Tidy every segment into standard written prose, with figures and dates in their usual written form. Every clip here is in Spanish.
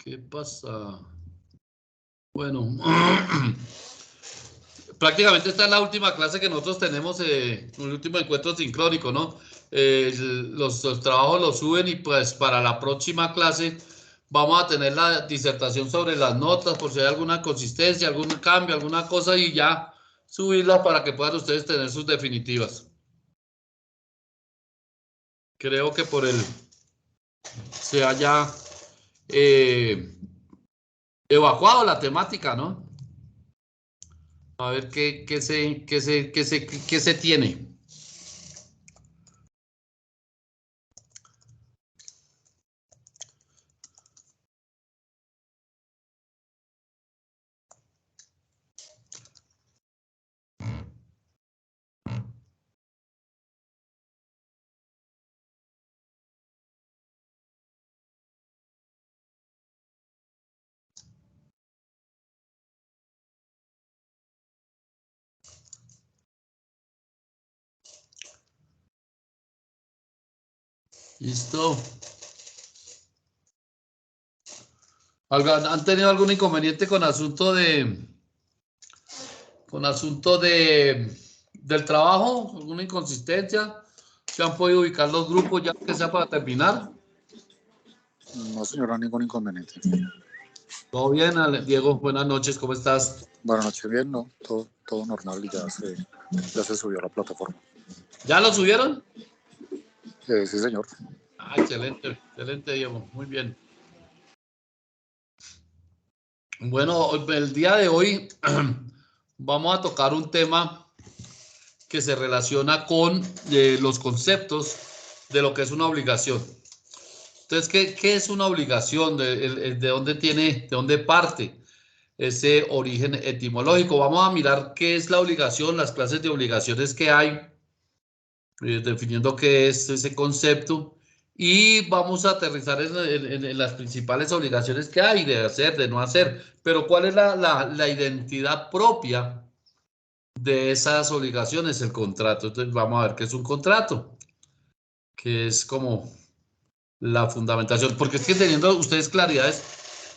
¿Qué pasa? Bueno, prácticamente esta es la última clase que nosotros tenemos, el último encuentro sincrónico, ¿no? Los trabajos los suben y pues para la próxima clase vamos a tener la disertación sobre las notas, por si hay alguna consistencia, algún cambio, alguna cosa y ya subirla para que puedan ustedes tener sus definitivas. Creo que por el se haya evacuado la temática, ¿no? A ver qué se tiene. Listo. ¿Han tenido algún inconveniente con asunto del trabajo? ¿Alguna inconsistencia? ¿Se han podido ubicar los grupos ya que sea para terminar? No, señora, ningún inconveniente. ¿Todo bien, Diego? Buenas noches, ¿cómo estás? Buenas noches, bien, no, todo normal y ya se subió a la plataforma. ¿Ya lo subieron? Sí, señor. Ah, excelente, excelente, Diego, muy bien. Bueno, el día de hoy vamos a tocar un tema que se relaciona con los conceptos de lo que es una obligación. Entonces, ¿qué es una obligación? ¿De dónde parte ese origen etimológico? Vamos a mirar qué es la obligación, las clases de obligaciones que hay, definiendo qué es ese concepto, y vamos a aterrizar en las principales obligaciones que hay de hacer, de no hacer, pero ¿cuál es la identidad propia de esas obligaciones? El contrato. Entonces, vamos a ver qué es un contrato, que es como la fundamentación, porque es que teniendo ustedes claridades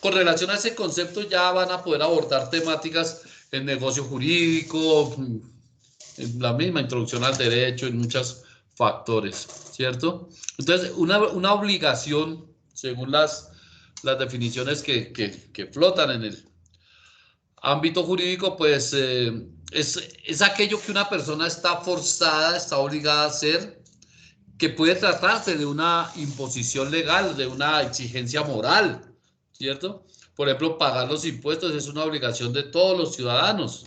con relación a ese concepto ya van a poder abordar temáticas en negocio jurídico, en la misma introducción al derecho, en muchos factores, ¿cierto? Entonces, una obligación, según las definiciones que flotan en el ámbito jurídico, pues es aquello que una persona está forzada, está obligada a hacer, que puede tratarse de una imposición legal, de una exigencia moral, ¿cierto? Por ejemplo, pagar los impuestos es una obligación de todos los ciudadanos.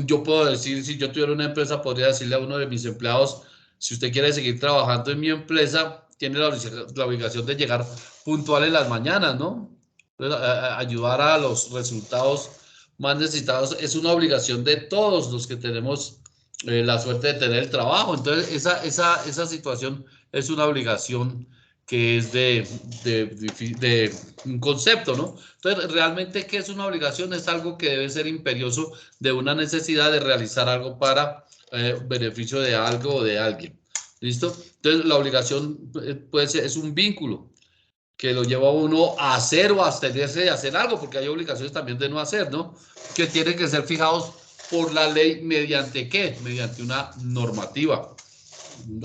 Yo puedo decir, si yo tuviera una empresa, podría decirle a uno de mis empleados, si usted quiere seguir trabajando en mi empresa, tiene la obligación de llegar puntual en las mañanas, ¿no? Entonces, ayudar a los resultados más necesitados es una obligación de todos los que tenemos la suerte de tener el trabajo. Entonces, esa situación es una obligación que es de un concepto, ¿no? Entonces, realmente, ¿qué es una obligación? Es algo que debe ser imperioso de una necesidad de realizar algo para beneficio de algo o de alguien. ¿Listo? Entonces, la obligación puede ser, es un vínculo que lo lleva a uno a hacer o a abstenerse de hacer algo, porque hay obligaciones también de no hacer, ¿no? Que tienen que ser fijados por la ley mediante ¿qué? Mediante una normativa.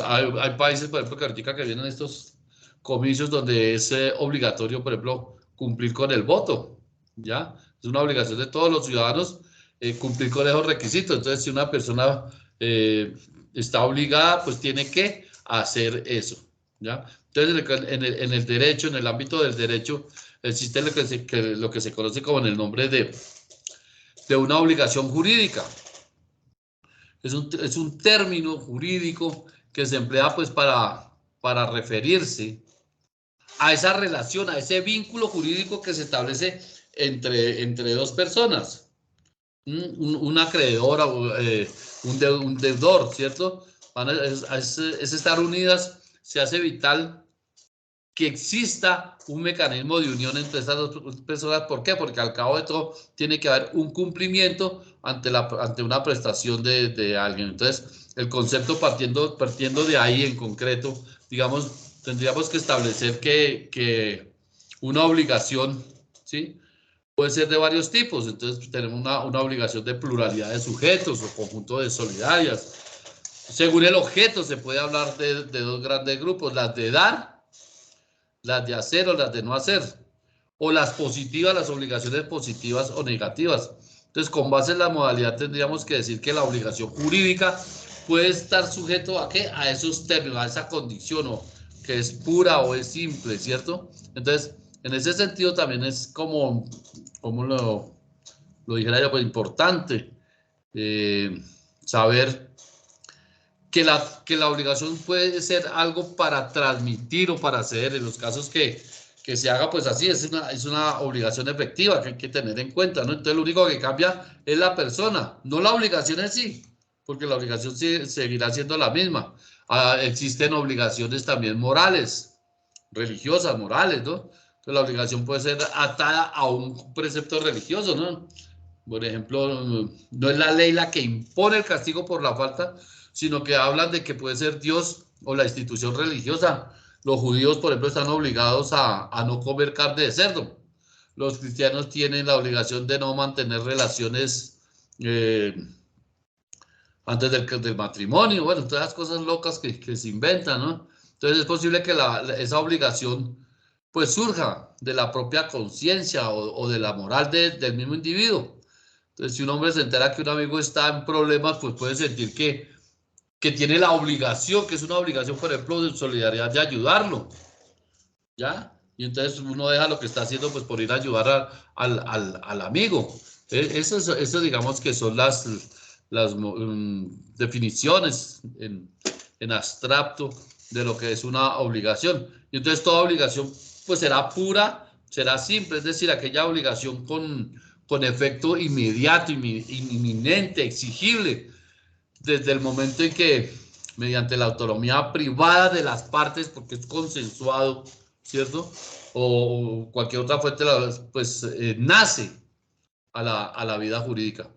Hay países, por ejemplo, que ahorita que vienen estos comicios donde es obligatorio, por ejemplo, cumplir con el voto, ¿ya? Es una obligación de todos los ciudadanos cumplir con esos requisitos. Entonces, si una persona está obligada, pues tiene que hacer eso, ¿ya? Entonces, en el derecho, en el ámbito del derecho, existe lo que se conoce como en el nombre de una obligación jurídica. Es un término jurídico que se emplea pues para referirse a esa relación, a ese vínculo jurídico que se establece entre dos personas, un acreedor, un deudor, ¿cierto? Es estar unidas, se hace vital que exista un mecanismo de unión entre estas dos personas. ¿Por qué? Porque al cabo de todo tiene que haber un cumplimiento ante una prestación de alguien. Entonces, el concepto partiendo de ahí en concreto, digamos, tendríamos que establecer que una obligación, ¿sí? Puede ser de varios tipos. Entonces tenemos una obligación de pluralidad de sujetos o conjunto de solidarias. Según el objeto se puede hablar de dos grandes grupos, las de dar, las de hacer o las de no hacer, o las positivas, las obligaciones positivas o negativas. Entonces, con base en la modalidad tendríamos que decir que la obligación jurídica puede estar sujeto a ¿qué? A esos términos, a esa condición, o que es pura o es simple, ¿cierto? Entonces, en ese sentido también es como lo dijera yo, pues importante saber que la obligación puede ser algo para transmitir o para ceder. En los casos que se haga pues así, es una obligación efectiva que hay que tener en cuenta, ¿no? Entonces lo único que cambia es la persona, no la obligación en sí, porque la obligación seguirá siendo la misma. Existen obligaciones también morales, religiosas, morales, ¿no? Entonces la obligación puede ser atada a un precepto religioso, ¿no? Por ejemplo, no es la ley la que impone el castigo por la falta, sino que hablan de que puede ser Dios o la institución religiosa. Los judíos, por ejemplo, están obligados a no comer carne de cerdo. Los cristianos tienen la obligación de no mantener relaciones antes del matrimonio. Bueno, todas las cosas locas que se inventan, ¿no? Entonces es posible que esa obligación pues surja de la propia conciencia o de la moral del mismo individuo. Entonces, si un hombre se entera que un amigo está en problemas, pues puede sentir que tiene la obligación, que es una obligación, por ejemplo, de solidaridad, de ayudarlo, ¿ya? Y entonces uno deja lo que está haciendo, pues por ir a ayudar al amigo. Eso digamos que son las definiciones en abstracto de lo que es una obligación. Y entonces toda obligación, pues será pura, será simple, es decir, aquella obligación con efecto inmediato, inminente, exigible, desde el momento en que, mediante la autonomía privada de las partes, porque es consensuado, ¿cierto? O cualquier otra fuente, pues nace a la vida jurídica.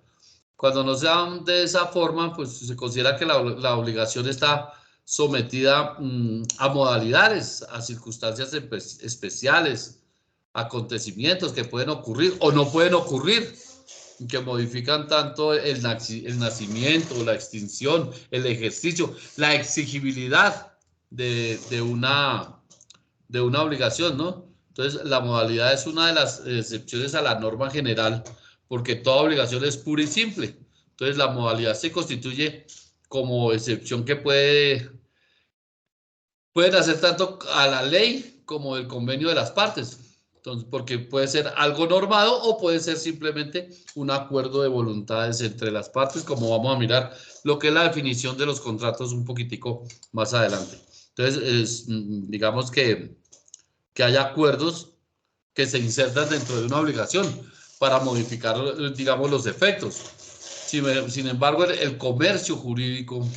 Cuando no se dan de esa forma, pues se considera que la obligación está sometida a modalidades, a circunstancias especiales, acontecimientos que pueden ocurrir o no pueden ocurrir, que modifican tanto el nacimiento, la extinción, el ejercicio, la exigibilidad de una obligación, ¿no? Entonces, la modalidad es una de las excepciones a la norma general, porque toda obligación es pura y simple. Entonces, la modalidad se constituye como excepción que pueden hacer tanto a la ley como el convenio de las partes. Entonces, porque puede ser algo normado o puede ser simplemente un acuerdo de voluntades entre las partes, como vamos a mirar lo que es la definición de los contratos un poquitico más adelante. Entonces, digamos que haya acuerdos que se insertan dentro de una obligación para modificar, digamos, los efectos. Sin embargo, el comercio jurídico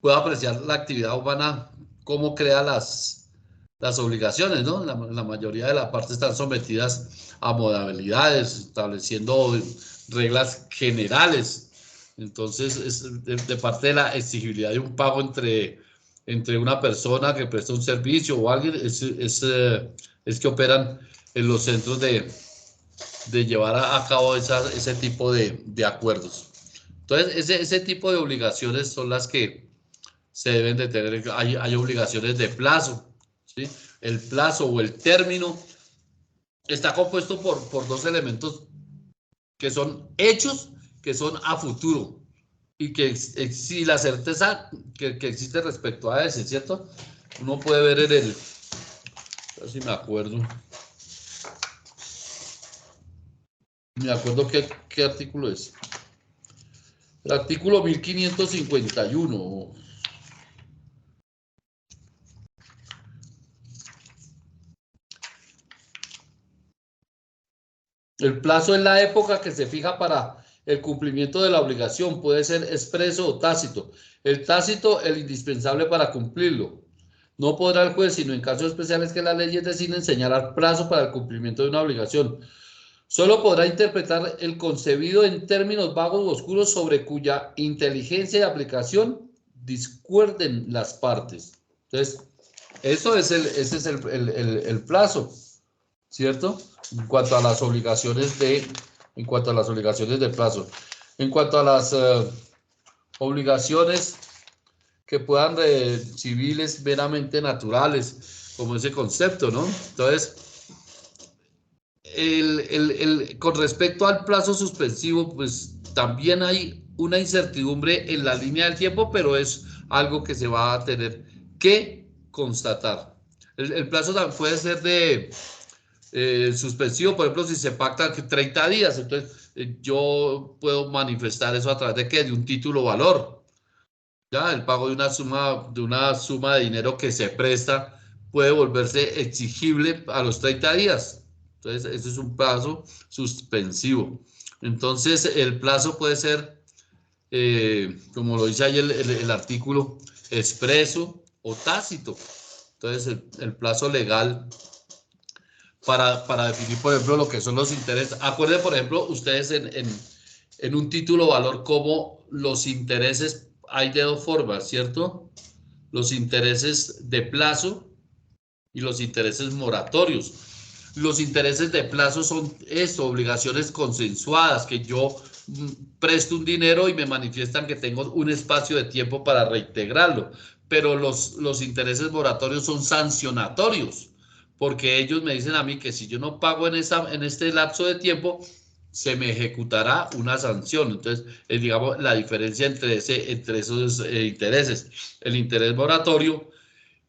puede apreciar la actividad humana, cómo crea las obligaciones, ¿no? La mayoría de las partes están sometidas a modalidades, estableciendo reglas generales. Entonces, es de parte de la exigibilidad de un pago entre una persona que presta un servicio o alguien, es que operan en los centros de llevar a cabo ese tipo de acuerdos. Entonces, ese tipo de obligaciones son las que se deben de tener. Hay obligaciones de plazo, ¿sí? El plazo o el término está compuesto por dos elementos que son hechos, que son a futuro, y que si la certeza que existe respecto a ese, ¿cierto? Uno puede ver a ver si me acuerdo qué artículo es. El artículo 1551. El plazo es la época que se fija para el cumplimiento de la obligación. Puede ser expreso o tácito. El tácito, el indispensable para cumplirlo. No podrá el juez, sino en casos especiales que las leyes deciden, señalar plazo para el cumplimiento de una obligación. Solo podrá interpretar el concebido en términos vagos o oscuros sobre cuya inteligencia y aplicación discuerden las partes. Entonces, Ese es el plazo, ¿cierto? En cuanto a las obligaciones de plazo. En cuanto a las obligaciones que puedan civiles meramente naturales, como ese concepto, ¿no? Entonces, con respecto al plazo suspensivo, pues también hay una incertidumbre en la línea del tiempo, pero es algo que se va a tener que constatar. El plazo también puede ser de suspensivo, por ejemplo, si se pacta 30 días, entonces yo puedo manifestar eso a través de ¿qué? De un título valor. Ya, el pago de una suma de dinero que se presta puede volverse exigible a los 30 días. Entonces, ese es un plazo suspensivo. Entonces, el plazo puede ser, como lo dice ahí el artículo, expreso o tácito. Entonces, el plazo legal para definir, por ejemplo, lo que son los intereses. Acuerden, por ejemplo, ustedes en un título valor como los intereses hay de dos formas, ¿cierto? Los intereses de plazo y los intereses moratorios. Los intereses de plazo son esto, obligaciones consensuadas, que yo presto un dinero y me manifiestan que tengo un espacio de tiempo para reintegrarlo. Pero los intereses moratorios son sancionatorios, porque ellos me dicen a mí que si yo no pago en este lapso de tiempo, se me ejecutará una sanción. Entonces, digamos, la diferencia entre esos intereses. El interés moratorio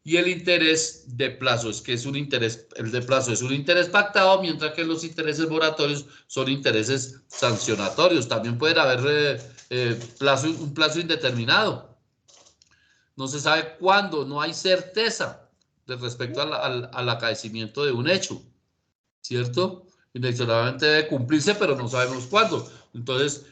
y el interés de plazo, es que es un interés, el de plazo es un interés pactado, mientras que los intereses moratorios son intereses sancionatorios. También puede haber un plazo indeterminado. No se sabe cuándo, no hay certeza respecto al acaecimiento de un hecho, ¿cierto? Inexorablemente debe cumplirse, pero no sabemos cuándo. Entonces,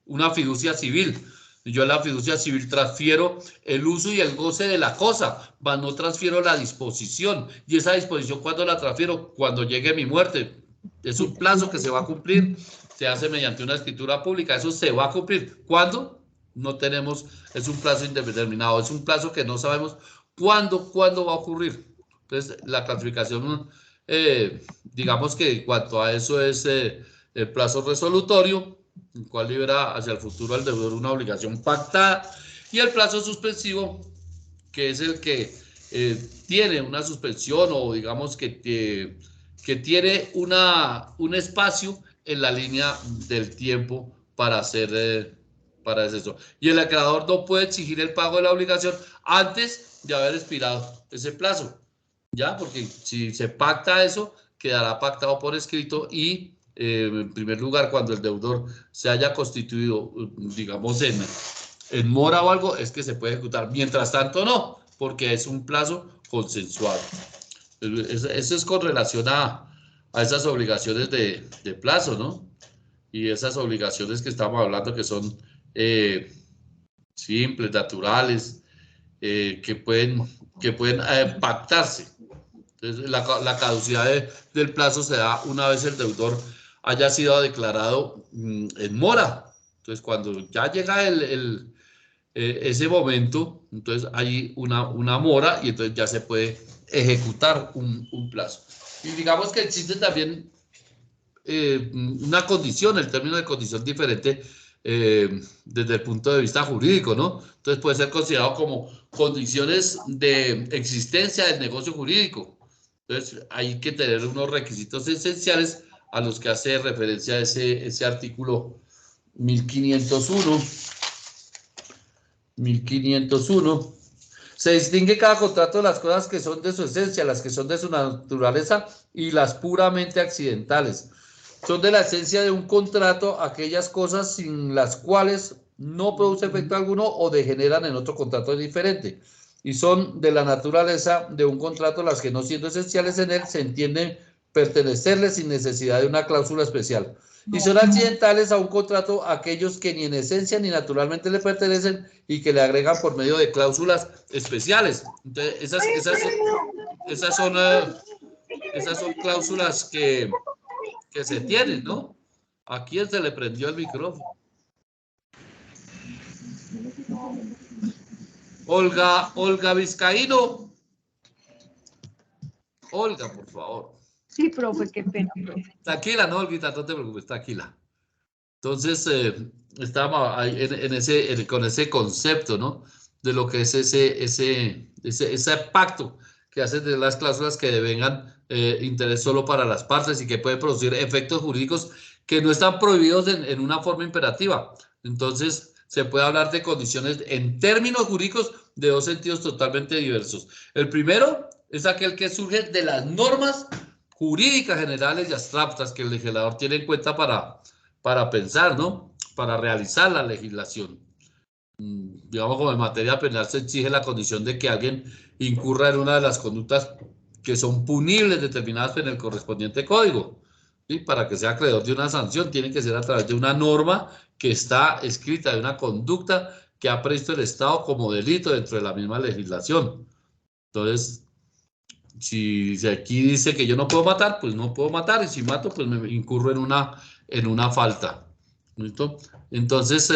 una fiducia civil. Yo en la fiducia civil transfiero el uso y el goce de la cosa, mas no transfiero la disposición. Y esa disposición, ¿cuándo la transfiero? Cuando llegue mi muerte. Es un plazo que se va a cumplir, se hace mediante una escritura pública, eso se va a cumplir. ¿Cuándo? No tenemos, es un plazo indeterminado, es un plazo que no sabemos cuándo va a ocurrir. Entonces, la clasificación, digamos que en cuanto a eso es el plazo resolutorio, el cual libera hacia el futuro al deudor una obligación pactada, y el plazo suspensivo, que es el que tiene una suspensión o digamos que tiene un espacio en la línea del tiempo para para eso. Y el acreedor no puede exigir el pago de la obligación antes de haber expirado ese plazo, ¿ya? Porque si se pacta eso, quedará pactado por escrito y en primer lugar, cuando el deudor se haya constituido, digamos, en mora o algo, es que se puede ejecutar. Mientras tanto, no, porque es un plazo consensuado. Eso es con relación a esas obligaciones de plazo, ¿no? Y esas obligaciones que estamos hablando que son simples, naturales, que pueden pactarse. Entonces, la caducidad del plazo se da una vez el deudor haya sido declarado en mora. Entonces, cuando ya llega ese momento, entonces hay una mora y entonces ya se puede ejecutar un plazo. Y digamos que existe también una condición, el término de condición diferente desde el punto de vista jurídico, ¿no? Entonces puede ser considerado como condiciones de existencia del negocio jurídico. Entonces hay que tener unos requisitos esenciales a los que hace referencia ese artículo 1501. 1501. Se distingue cada contrato de las cosas que son de su esencia, las que son de su naturaleza y las puramente accidentales. Son de la esencia de un contrato aquellas cosas sin las cuales no produce efecto alguno o degeneran en otro contrato diferente. Y son de la naturaleza de un contrato las que no siendo esenciales en él se entienden pertenecerle sin necesidad de una cláusula especial. Y son accidentales a un contrato aquellos que ni en esencia ni naturalmente le pertenecen y que le agregan por medio de cláusulas especiales. Entonces, esas son cláusulas que se tienen, ¿no? ¿A quién se le prendió el micrófono? Olga Vizcaíno. Olga, por favor. Sí, profe, qué pena, profe. Tranquila, no, Olguita, no te preocupes, tranquila. Entonces, estábamos ahí con ese concepto, ¿no? De lo que es ese pacto que hacen de las cláusulas que devengan interés solo para las partes y que puede producir efectos jurídicos que no están prohibidos en una forma imperativa. Entonces, se puede hablar de condiciones en términos jurídicos de dos sentidos totalmente diversos. El primero es aquel que surge de las normas jurídicas generales y abstractas que el legislador tiene en cuenta para pensar, ¿no? Para realizar la legislación. Digamos, como en materia penal se exige la condición de que alguien incurra en una de las conductas que son punibles determinadas en el correspondiente código. ¿Sí? Para que sea acreedor de una sanción, tiene que ser a través de una norma que está escrita, de una conducta que ha previsto el Estado como delito dentro de la misma legislación. Entonces, si aquí dice que yo no puedo matar, pues no puedo matar, y si mato, pues me incurro en una falta. ¿Listo? Entonces,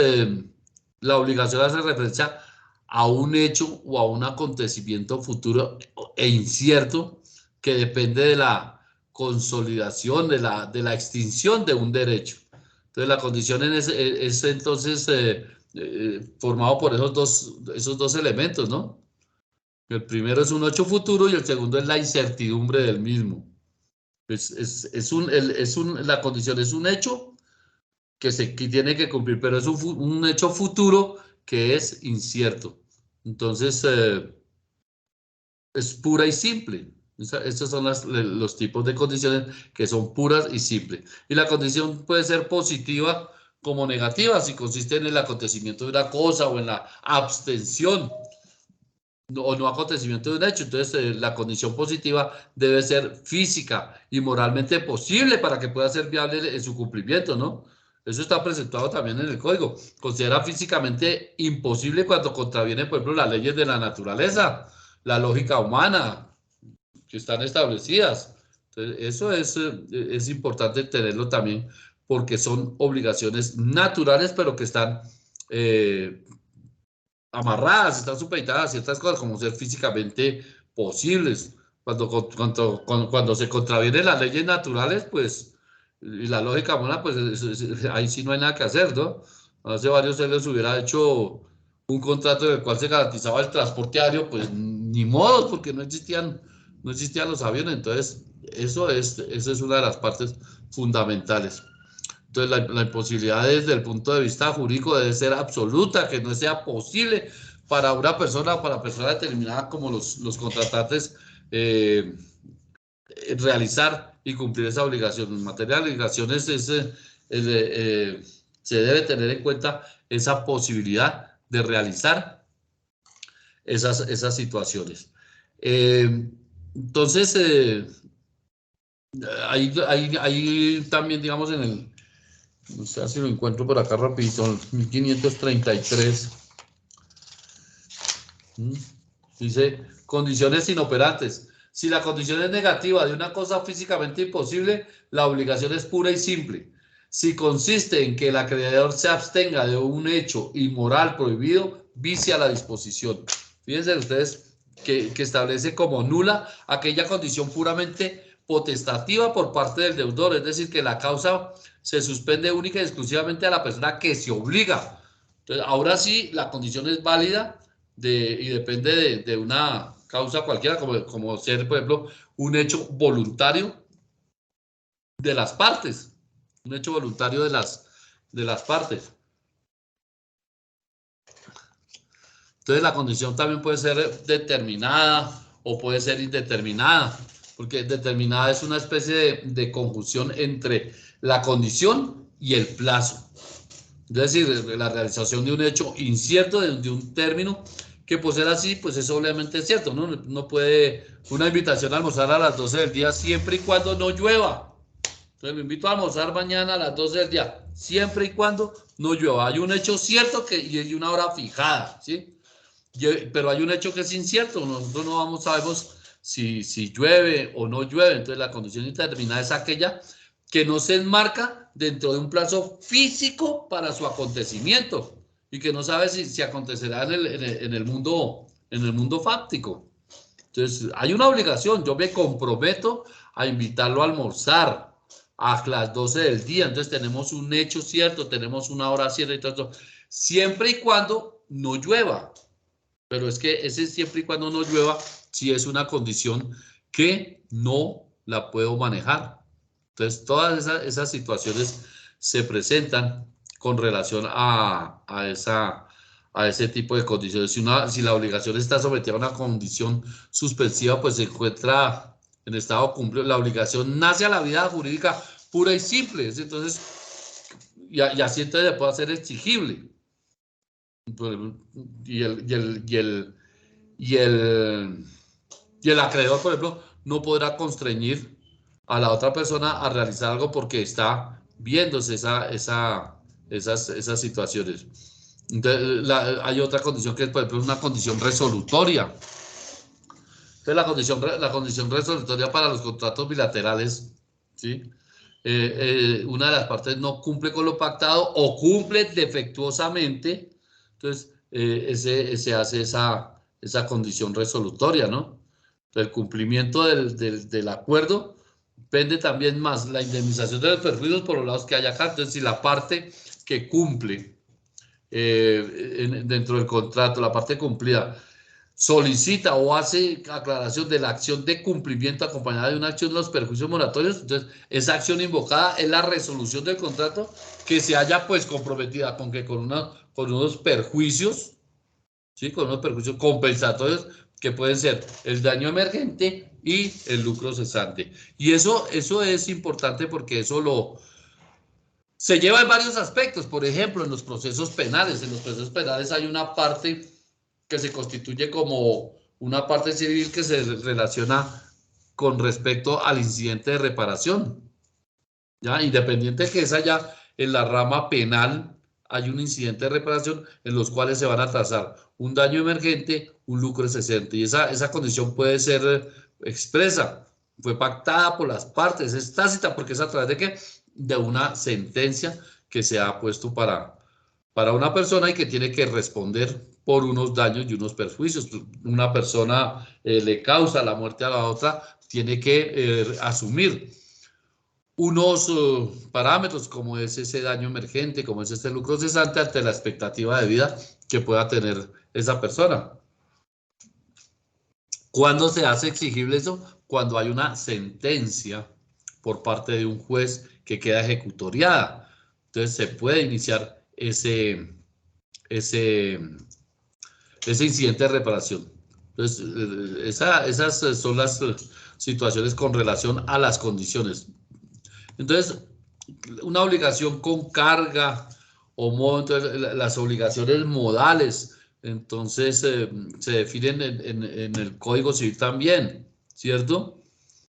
la obligación hace referencia a un hecho o a un acontecimiento futuro e incierto que depende de la consolidación, de la extinción de un derecho. Entonces, la condición es entonces formado por esos dos elementos, ¿no? El primero es un hecho futuro y el segundo es la incertidumbre del mismo. La condición es un hecho que tiene que cumplir, pero es un hecho futuro que es incierto. Entonces, es pura y simple. Estos son los tipos de condiciones que son puras y simples. Y la condición puede ser positiva como negativa, si consiste en el acontecimiento de una cosa o en la abstención o no acontecimiento de un hecho. Entonces, la condición positiva debe ser física y moralmente posible para que pueda ser viable en su cumplimiento, ¿no? Eso está presentado también en el código. Considera físicamente imposible cuando contraviene, por ejemplo, las leyes de la naturaleza, la lógica humana, que están establecidas. Entonces, eso es importante tenerlo también porque son obligaciones naturales, pero que están amarradas, están supeditadas a ciertas cosas, como ser físicamente posibles. Cuando se contravienen las leyes naturales, pues, y la lógica humana, pues ahí sí no hay nada que hacer, ¿no? Hace varios años hubiera hecho un contrato en el cual se garantizaba el transporte aéreo, pues ni modo, porque no existían los aviones. Entonces, esa es una de las partes fundamentales. Entonces, la imposibilidad desde el punto de vista jurídico debe ser absoluta, que no sea posible para una persona o para persona determinada como los contratantes realizar y cumplir esa obligación. En materia de obligaciones se debe tener en cuenta esa posibilidad de realizar esas situaciones. Entonces, ahí también, digamos, no sé si lo encuentro por acá rapidito, 1533. Dice, condiciones inoperantes. Si la condición es negativa de una cosa físicamente imposible, la obligación es pura y simple. Si consiste en que el acreedor se abstenga de un hecho inmoral prohibido, vicia la disposición. Fíjense ustedes que establece como nula aquella condición puramente potestativa por parte del deudor, es decir, que la causa se suspende única y exclusivamente a la persona que se obliga. Entonces, ahora sí, la condición es válida y depende de una causa cualquiera, como ser, por ejemplo, un hecho voluntario de las partes, un hecho voluntario de las partes. Entonces, la condición también puede ser determinada o puede ser indeterminada, porque determinada es una especie de conjunción entre la condición y el plazo. Es decir, la realización de un hecho incierto, de un término, que por ser así, pues es obviamente cierto, ¿no? No puede una invitación a almorzar a las 12 del día siempre y cuando no llueva. Entonces me invito a almorzar mañana a las 12 del día, siempre y cuando no llueva. Hay un hecho cierto y hay una hora fijada, ¿sí? Pero hay un hecho que es incierto, nosotros no sabemos si llueve o no llueve. Entonces la condición indeterminada es aquella que no se enmarca dentro de un plazo físico para su acontecimiento y que no sabe si acontecerá en el mundo fáctico. Entonces, hay una obligación, yo me comprometo a invitarlo a almorzar a las 12 del día, entonces tenemos un hecho cierto, tenemos una hora cierta y todo eso, siempre y cuando no llueva, pero es que ese siempre y cuando no llueva, sí es una condición que no la puedo manejar. Entonces, todas esas situaciones se presentan con relación a ese tipo de condiciones. Si la obligación está sometida a una condición suspensiva, pues se encuentra en estado cumplido. La obligación nace a la vida jurídica pura y simple. Entonces, y así entonces puede ser exigible. Y el acreedor, por ejemplo, no podrá constreñir a la otra persona a realizar algo porque está viéndose esas situaciones. Entonces, hay otra condición que es, por ejemplo, una condición resolutoria. Entonces, la condición resolutoria para los contratos bilaterales, ¿sí? Una de las partes no cumple con lo pactado o cumple defectuosamente, entonces se hace esa condición resolutoria, ¿no? El cumplimiento del acuerdo depende también más la indemnización de los perjuicios por los lados que haya acá. Entonces, si la parte que cumple dentro del contrato, la parte cumplida, solicita o hace aclaración de la acción de cumplimiento acompañada de una acción de los perjuicios moratorios, entonces esa acción invocada es la resolución del contrato que se haya pues comprometida con que con unos perjuicios, ¿sí? Con unos perjuicios compensatorios que pueden ser el daño emergente y el lucro cesante. Y eso es importante porque se lleva en varios aspectos. Por ejemplo, en los procesos penales. En los procesos penales hay una parte que se constituye como una parte civil que se relaciona con respecto al incidente de reparación. ¿Ya? Independiente de que es allá en la rama penal, hay un incidente de reparación en los cuales se van a trazar un daño emergente, un lucro cesante. Y esa condición puede ser expresa, fue pactada por las partes, es tácita porque es a través de qué? De una sentencia que se ha puesto para una persona y que tiene que responder por unos daños y unos perjuicios. Una persona le causa la muerte a la otra, tiene que asumir unos parámetros como es ese daño emergente, como es este lucro cesante ante la expectativa de vida que pueda tener esa persona. ¿Cuándo se hace exigible eso? Cuando hay una sentencia por parte de un juez que queda ejecutoriada. Entonces se puede iniciar ese incidente de reparación. Entonces, esas son las situaciones con relación a las condiciones. Entonces, una obligación con carga o modo, entonces las obligaciones modales, entonces se definen en el Código Civil también, ¿cierto?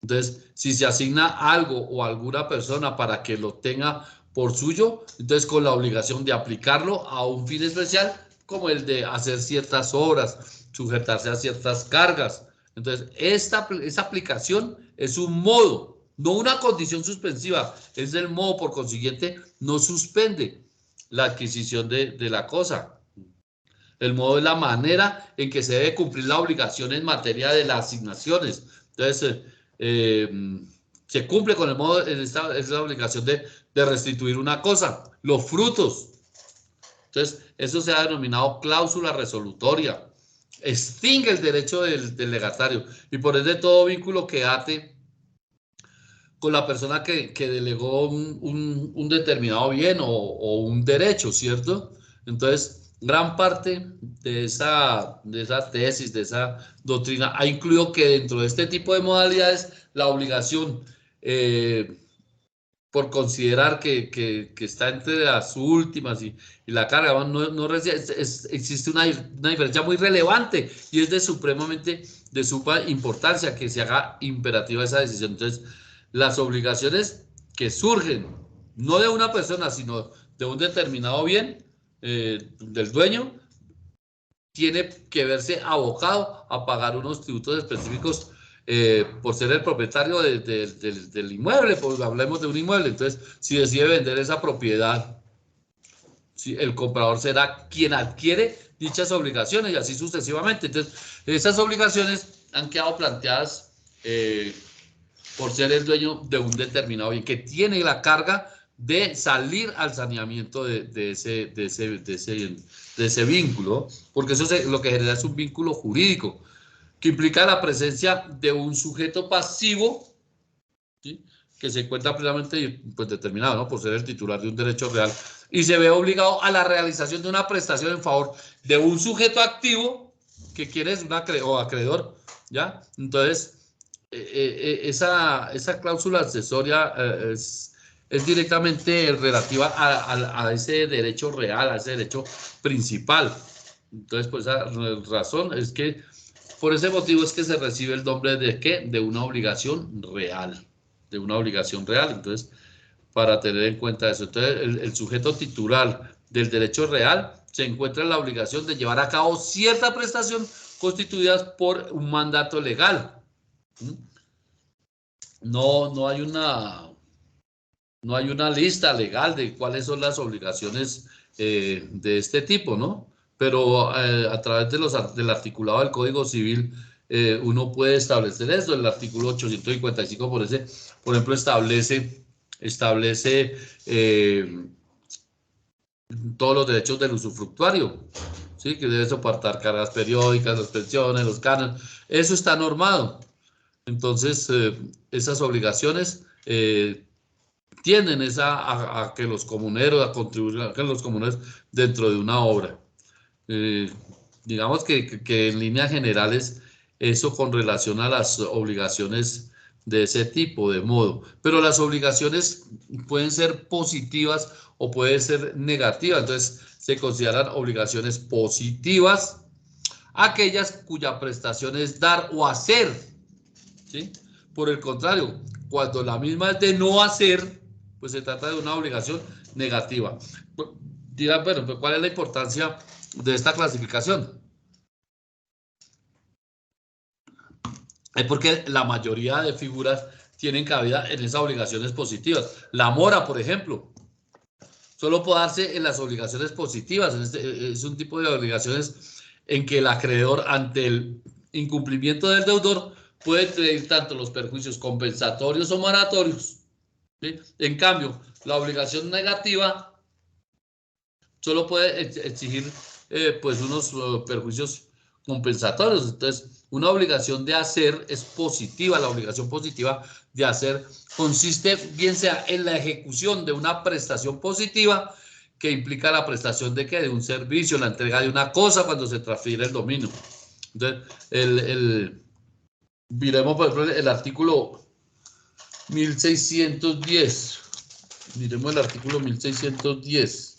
Entonces, si se asigna algo o alguna persona para que lo tenga por suyo, entonces con la obligación de aplicarlo a un fin especial, como el de hacer ciertas obras, sujetarse a ciertas cargas. Entonces, esa aplicación es un modo, no una condición suspensiva, es el modo, por consiguiente, no suspende la adquisición de la cosa. El modo es la manera en que se debe cumplir la obligación en materia de las asignaciones. Entonces, se cumple con el modo, es la obligación de restituir una cosa, los frutos. Entonces, eso se ha denominado cláusula resolutoria. Extingue el derecho del legatario y por ende todo vínculo que ate con la persona que delegó un determinado bien o un derecho, ¿cierto? Entonces, gran parte de esa tesis, de esa doctrina, ha incluido que dentro de este tipo de modalidades, la obligación, por considerar que está entre las últimas y la carga, existe una diferencia muy relevante y es de suma importancia que se haga imperativa esa decisión. Entonces, las obligaciones que surgen, no de una persona, sino de un determinado bien del dueño, tiene que verse abocado a pagar unos tributos específicos por ser el propietario del inmueble, pues hablemos de un inmueble. Entonces, si decide vender esa propiedad, el comprador será quien adquiere dichas obligaciones y así sucesivamente. Entonces, esas obligaciones han quedado planteadas por ser el dueño de un determinado bien, que tiene la carga de salir al saneamiento de ese vínculo, porque eso lo que genera es un vínculo jurídico, que implica la presencia de un sujeto pasivo, ¿sí?, que se encuentra plenamente pues, determinado, ¿no?, por ser el titular de un derecho real, y se ve obligado a la realización de una prestación en favor de un sujeto activo, que quiere es un acreedor, ¿ya? Entonces, esa cláusula accesoria es directamente relativa a ese derecho real, a ese derecho principal. Entonces, por esa razón es que, por ese motivo es que se recibe el nombre de ¿qué? De una obligación real, de una obligación real. Entonces, para tener en cuenta eso, entonces el sujeto titular del derecho real se encuentra en la obligación de llevar a cabo cierta prestación constituidas por un mandato legal. No hay una lista legal de cuáles son las obligaciones de este tipo, ¿no? Pero a través del articulado del Código Civil uno puede establecer eso. El artículo 855, por ejemplo, establece todos los derechos del usufructuario, ¿sí?, que debe soportar cargas periódicas, las pensiones, los cánones. Eso está normado. Entonces, esas obligaciones tienden a que los comuneros, a contribuir a que los comuneros dentro de una obra. Digamos que en líneas generales, eso con relación a las obligaciones de ese tipo, de modo. Pero las obligaciones pueden ser positivas o pueden ser negativas. Entonces, se consideran obligaciones positivas aquellas cuya prestación es dar o hacer, ¿sí? Por el contrario, cuando la misma es de no hacer, pues se trata de una obligación negativa. Dirán, bueno, pues ¿cuál es la importancia de esta clasificación? Es porque la mayoría de figuras tienen cabida en esas obligaciones positivas. La mora, por ejemplo, solo puede darse en las obligaciones positivas. Es un tipo de obligaciones en que el acreedor, ante el incumplimiento del deudor, puede pedir tanto los perjuicios compensatorios o moratorios, ¿sí? En cambio, la obligación negativa solo puede exigir pues unos perjuicios compensatorios. Entonces, una obligación de hacer es positiva. La obligación positiva de hacer consiste bien sea en la ejecución de una prestación positiva que implica la prestación de, de un servicio, la entrega de una cosa cuando se transfiere el dominio. Entonces, miremos por ejemplo el artículo 1610. Miremos el artículo 1610.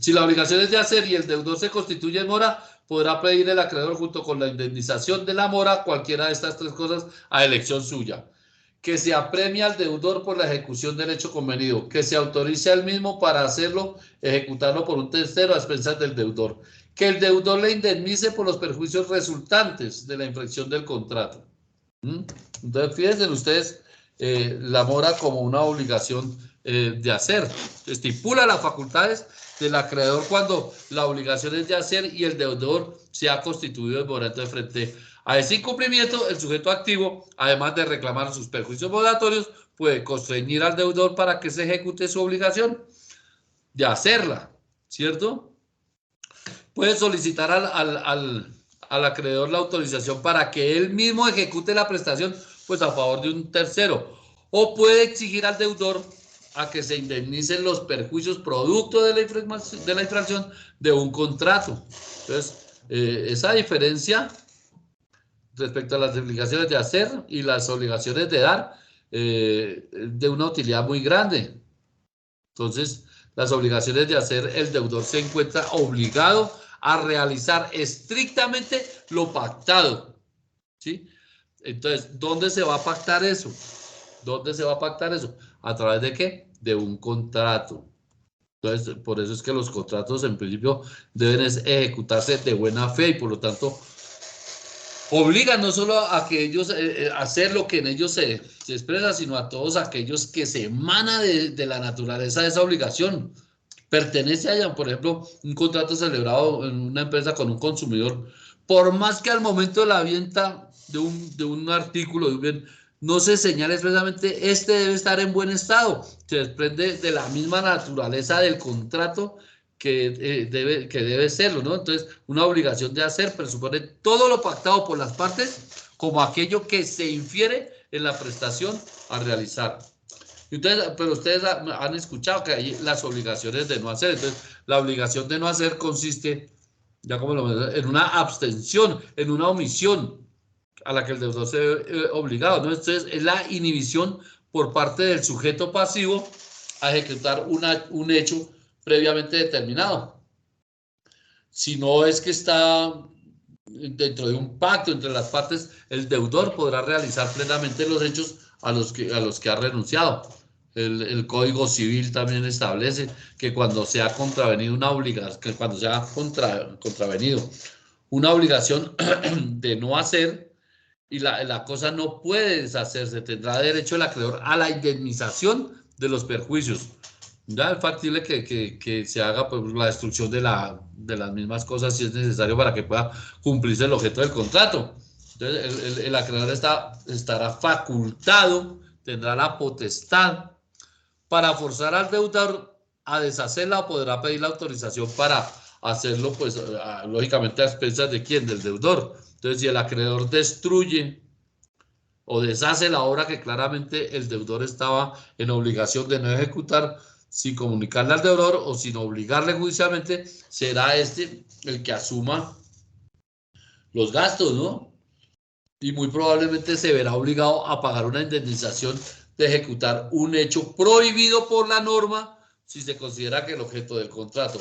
Si la obligación es de hacer y el deudor se constituye en mora, podrá pedir el acreedor junto con la indemnización de la mora cualquiera de estas tres cosas a elección suya. Que se apremie al deudor por la ejecución del hecho convenido, que se autorice al mismo para hacerlo, ejecutarlo por un tercero a expensas del deudor, que el deudor le indemnice por los perjuicios resultantes de la infracción del contrato. Entonces, fíjense ustedes la mora como una obligación de hacer. Estipula las facultades del acreedor cuando la obligación es de hacer y el deudor se ha constituido en mora. Entonces, frente a ese incumplimiento, el sujeto activo, además de reclamar sus perjuicios moratorios, puede constreñir al deudor para que se ejecute su obligación de hacerla, ¿cierto? Puede solicitar al acreedor la autorización para que él mismo ejecute la prestación, pues a favor de un tercero, o puede exigir al deudor a que se indemnicen los perjuicios producto de la infracción de un contrato. Entonces, esa diferencia respecto a las obligaciones de hacer y las obligaciones de dar, de una utilidad muy grande. Entonces, las obligaciones de hacer, el deudor se encuentra obligado a realizar estrictamente lo pactado, ¿sí? Entonces, ¿dónde se va a pactar eso? ¿Dónde se va a pactar eso? ¿A través de qué? De un contrato. Entonces, por eso es que los contratos en principio deben ejecutarse de buena fe y por lo tanto obligan no solo a que ellos hacer lo que en ellos se expresa, sino a todos aquellos que se emana de la naturaleza de esa obligación. Pertenece a ella, por ejemplo, un contrato celebrado en una empresa con un consumidor, por más que al momento de la venta de un artículo, de un bien, no se señala expresamente, este debe estar en buen estado. Se desprende de la misma naturaleza del contrato que debe serlo, ¿no? Entonces, una obligación de hacer presupone todo lo pactado por las partes como aquello que se infiere en la prestación a realizar. Entonces, pero ustedes han escuchado que hay las obligaciones de no hacer. Entonces, la obligación de no hacer consiste, ya como en una abstención, en una omisión a la que el deudor se ve obligado, ¿no? Entonces, es la inhibición por parte del sujeto pasivo a ejecutar un hecho previamente determinado. Si no es que está dentro de un pacto entre las partes, el deudor podrá realizar plenamente los hechos a los que ha renunciado. El Código Civil también establece que cuando se ha contravenido una obligación, que cuando se ha contravenido una obligación de no hacer y la cosa no puede deshacerse, tendrá derecho el acreedor a la indemnización de los perjuicios. Ya es factible que se haga pues, la destrucción de las mismas cosas si es necesario para que pueda cumplirse el objeto del contrato. Entonces, el acreedor estará facultado, tendrá la potestad para forzar al deudor a deshacerla o podrá pedir la autorización para hacerlo, pues, lógicamente a expensas de quién, del deudor. Entonces, si el acreedor destruye o deshace la obra que claramente el deudor estaba en obligación de no ejecutar, sin comunicarle al deudor o sin obligarle judicialmente, será este el que asuma los gastos, ¿no? Y muy probablemente se verá obligado a pagar una indemnización de ejecutar un hecho prohibido por la norma si se considera que el objeto del contrato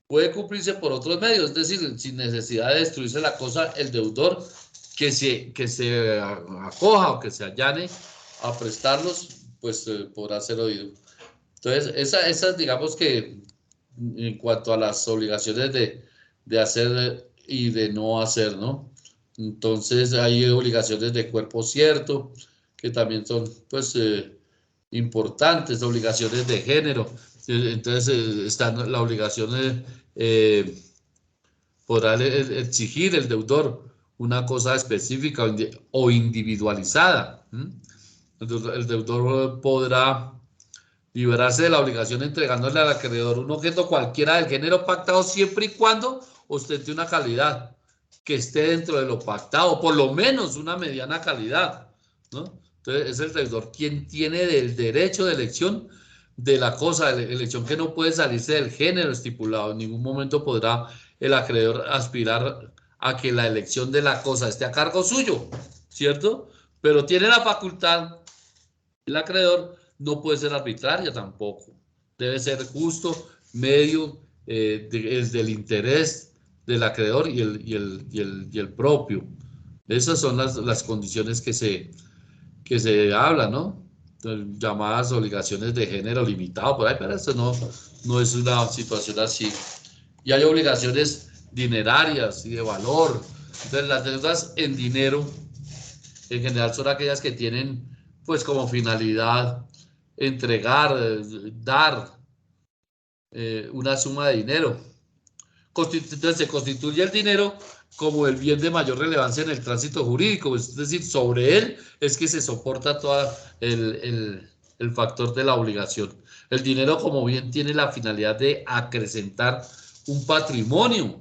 puede cumplirse por otros medios, es decir, sin necesidad de destruirse la cosa, el deudor que se acoja o que se allane a prestarlos, pues podrá ser oído. Entonces, esas digamos que en cuanto a las obligaciones de hacer y de no hacer, ¿no? Entonces, hay obligaciones de cuerpo cierto, que también son, pues, importantes, obligaciones de género. Entonces, están las obligaciones, podrá exigir el deudor una cosa específica o individualizada. El deudor podrá liberarse de la obligación entregándole al acreedor un objeto cualquiera del género pactado siempre y cuando ostente una calidad que esté dentro de lo pactado, por lo menos una mediana calidad, ¿no? Entonces es el deudor quien tiene el derecho de elección de la cosa, elección que no puede salirse del género estipulado. En ningún momento podrá el acreedor aspirar a que la elección de la cosa esté a cargo suyo, ¿cierto? Pero tiene la facultad, el acreedor, no puede ser arbitraria tampoco. Debe ser justo, medio, desde el interés del acreedor y el propio. Esas son las condiciones que se hablan, ¿no? Entonces, llamadas obligaciones de género limitado por ahí, pero eso no es una situación así. Y hay obligaciones dinerarias y de valor. Entonces, las deudas en dinero, en general, son aquellas que tienen, pues, como finalidad entregar, dar una suma de dinero. Entonces se constituye el dinero como el bien de mayor relevancia en el tránsito jurídico, es decir, sobre él es que se soporta todo el factor de la obligación. El dinero como bien tiene la finalidad de acrecentar un patrimonio,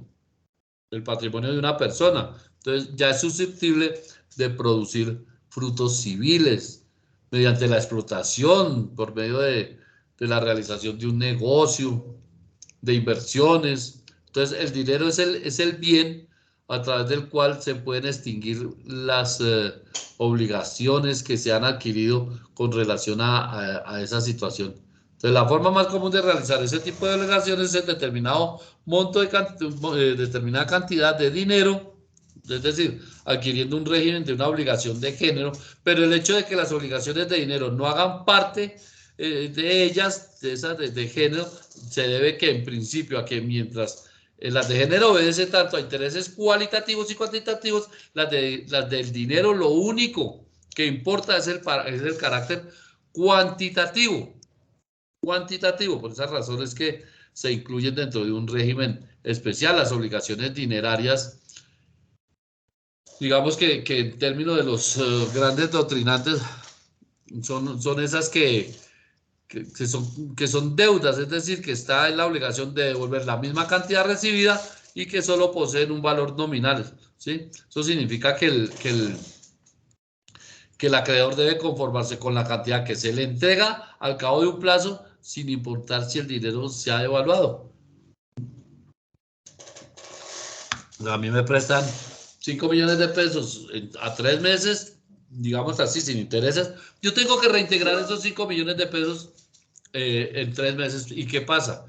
el patrimonio de una persona. Entonces ya es susceptible de producir frutos civiles mediante la explotación por medio de la realización de un negocio, de inversiones. Entonces, el dinero es el bien a través del cual se pueden extinguir las obligaciones que se han adquirido con relación a esa situación. Entonces, la forma más común de realizar ese tipo de obligaciones es el determinado monto determinada cantidad de dinero, es decir, adquiriendo un régimen de una obligación de género, pero el hecho de que las obligaciones de dinero no hagan parte de ellas, de esas de género, se debe que en principio a que mientras las de género obedecen tanto a intereses cualitativos y cuantitativos, las del dinero lo único que importa es el carácter cuantitativo. Por esa razón es que se incluyen dentro de un régimen especial las obligaciones dinerarias digamos que en términos de los grandes doctrinantes, son esas que son deudas, es decir, que está en la obligación de devolver la misma cantidad recibida y que solo poseen un valor nominal, ¿sí? Eso significa que el acreedor debe conformarse con la cantidad que se le entrega al cabo de un plazo, sin importar si el dinero se ha devaluado. A mí me prestan 5 millones de pesos a 3 meses, digamos así, sin intereses. Yo tengo que reintegrar esos 5 millones de pesos en 3 meses. ¿Y qué pasa?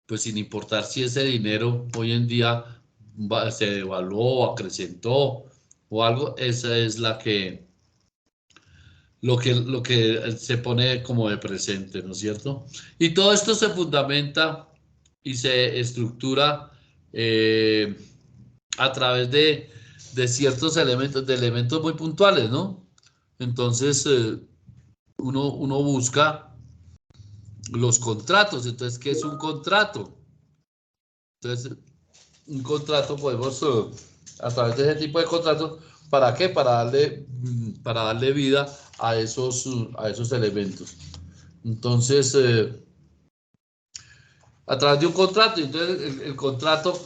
Pues sin importar si ese dinero hoy en día se devaluó, acrecentó o algo, esa es lo que se pone como de presente, ¿no es cierto? Y todo esto se fundamenta y se estructura a través de ciertos elementos muy puntuales, ¿no? Entonces, uno busca los contratos. Entonces, ¿qué es un contrato? Entonces, un contrato podemos, a través de ese tipo de contratos, ¿para qué? Para darle vida a esos elementos. Entonces, a través de un contrato, entonces el contrato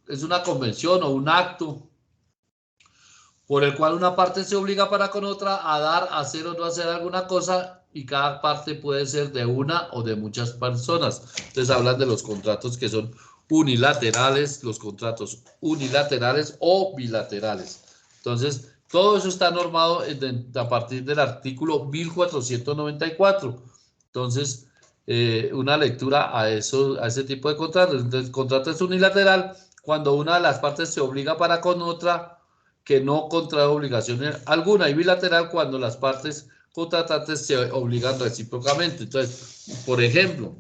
es una convención o un acto por el cual una parte se obliga para con otra a dar, hacer o no hacer alguna cosa, y cada parte puede ser de una o de muchas personas. Entonces hablan de los contratos que son unilaterales, los contratos unilaterales o bilaterales. Entonces, todo eso está normado a partir del artículo 1494. Entonces, una lectura a ese tipo de contratos. Entonces, el contrato es unilateral cuando una de las partes se obliga para con otra que no contrae obligación alguna, y bilateral cuando las partes contratantes se obligan recíprocamente. Entonces, por ejemplo,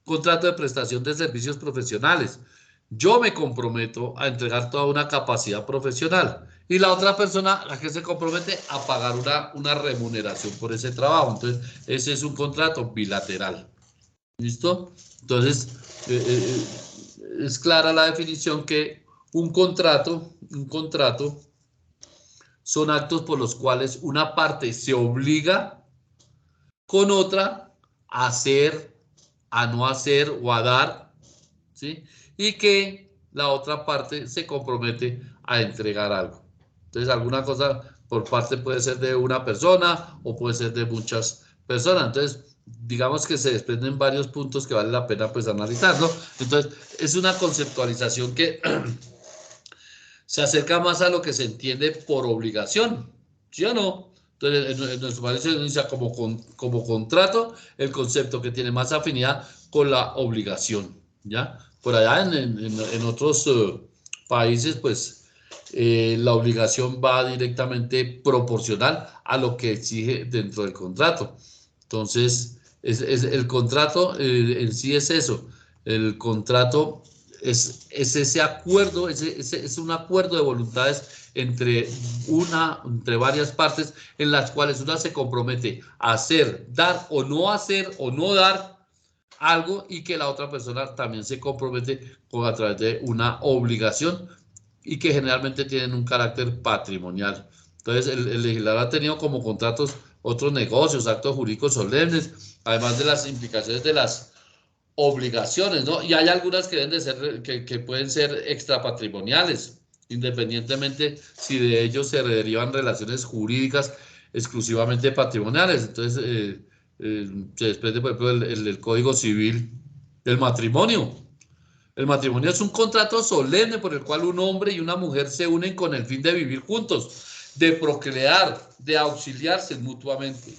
contrato de prestación de servicios profesionales. Yo me comprometo a entregar toda una capacidad profesional y la otra persona, la que se compromete, a pagar una remuneración por ese trabajo. Entonces, ese es un contrato bilateral. ¿Listo? Entonces, es clara la definición que un contrato son actos por los cuales una parte se obliga con otra a hacer, a no hacer o a dar, ¿sí? Y que la otra parte se compromete a entregar algo. Entonces, alguna cosa por parte puede ser de una persona o puede ser de muchas personas. Entonces, digamos que se desprenden varios puntos que vale la pena pues analizarlo. Entonces, es una conceptualización que se acerca más a lo que se entiende por obligación, ¿sí o no? Entonces, en nuestro país se inicia como contrato, el concepto que tiene más afinidad con la obligación, ¿ya? Por allá en otros países, pues, la obligación va directamente proporcional a lo que exige dentro del contrato. Entonces, el contrato en sí es eso. El contrato es ese acuerdo, es un acuerdo de voluntades entre varias partes en las cuales una se compromete a hacer, dar o no dar algo, y que la otra persona también se compromete a través de una obligación, y que generalmente tienen un carácter patrimonial. Entonces, el legislador ha tenido como contratos otros negocios, actos jurídicos solemnes, además de las implicaciones de las obligaciones, ¿no? Y hay algunas que deben de ser, que pueden ser extrapatrimoniales, independientemente si de ellos se derivan relaciones jurídicas exclusivamente patrimoniales. Entonces, se desprende, por ejemplo, el Código Civil del matrimonio. El matrimonio es un contrato solemne por el cual un hombre y una mujer se unen con el fin de vivir juntos, de procrear, de auxiliarse mutuamente.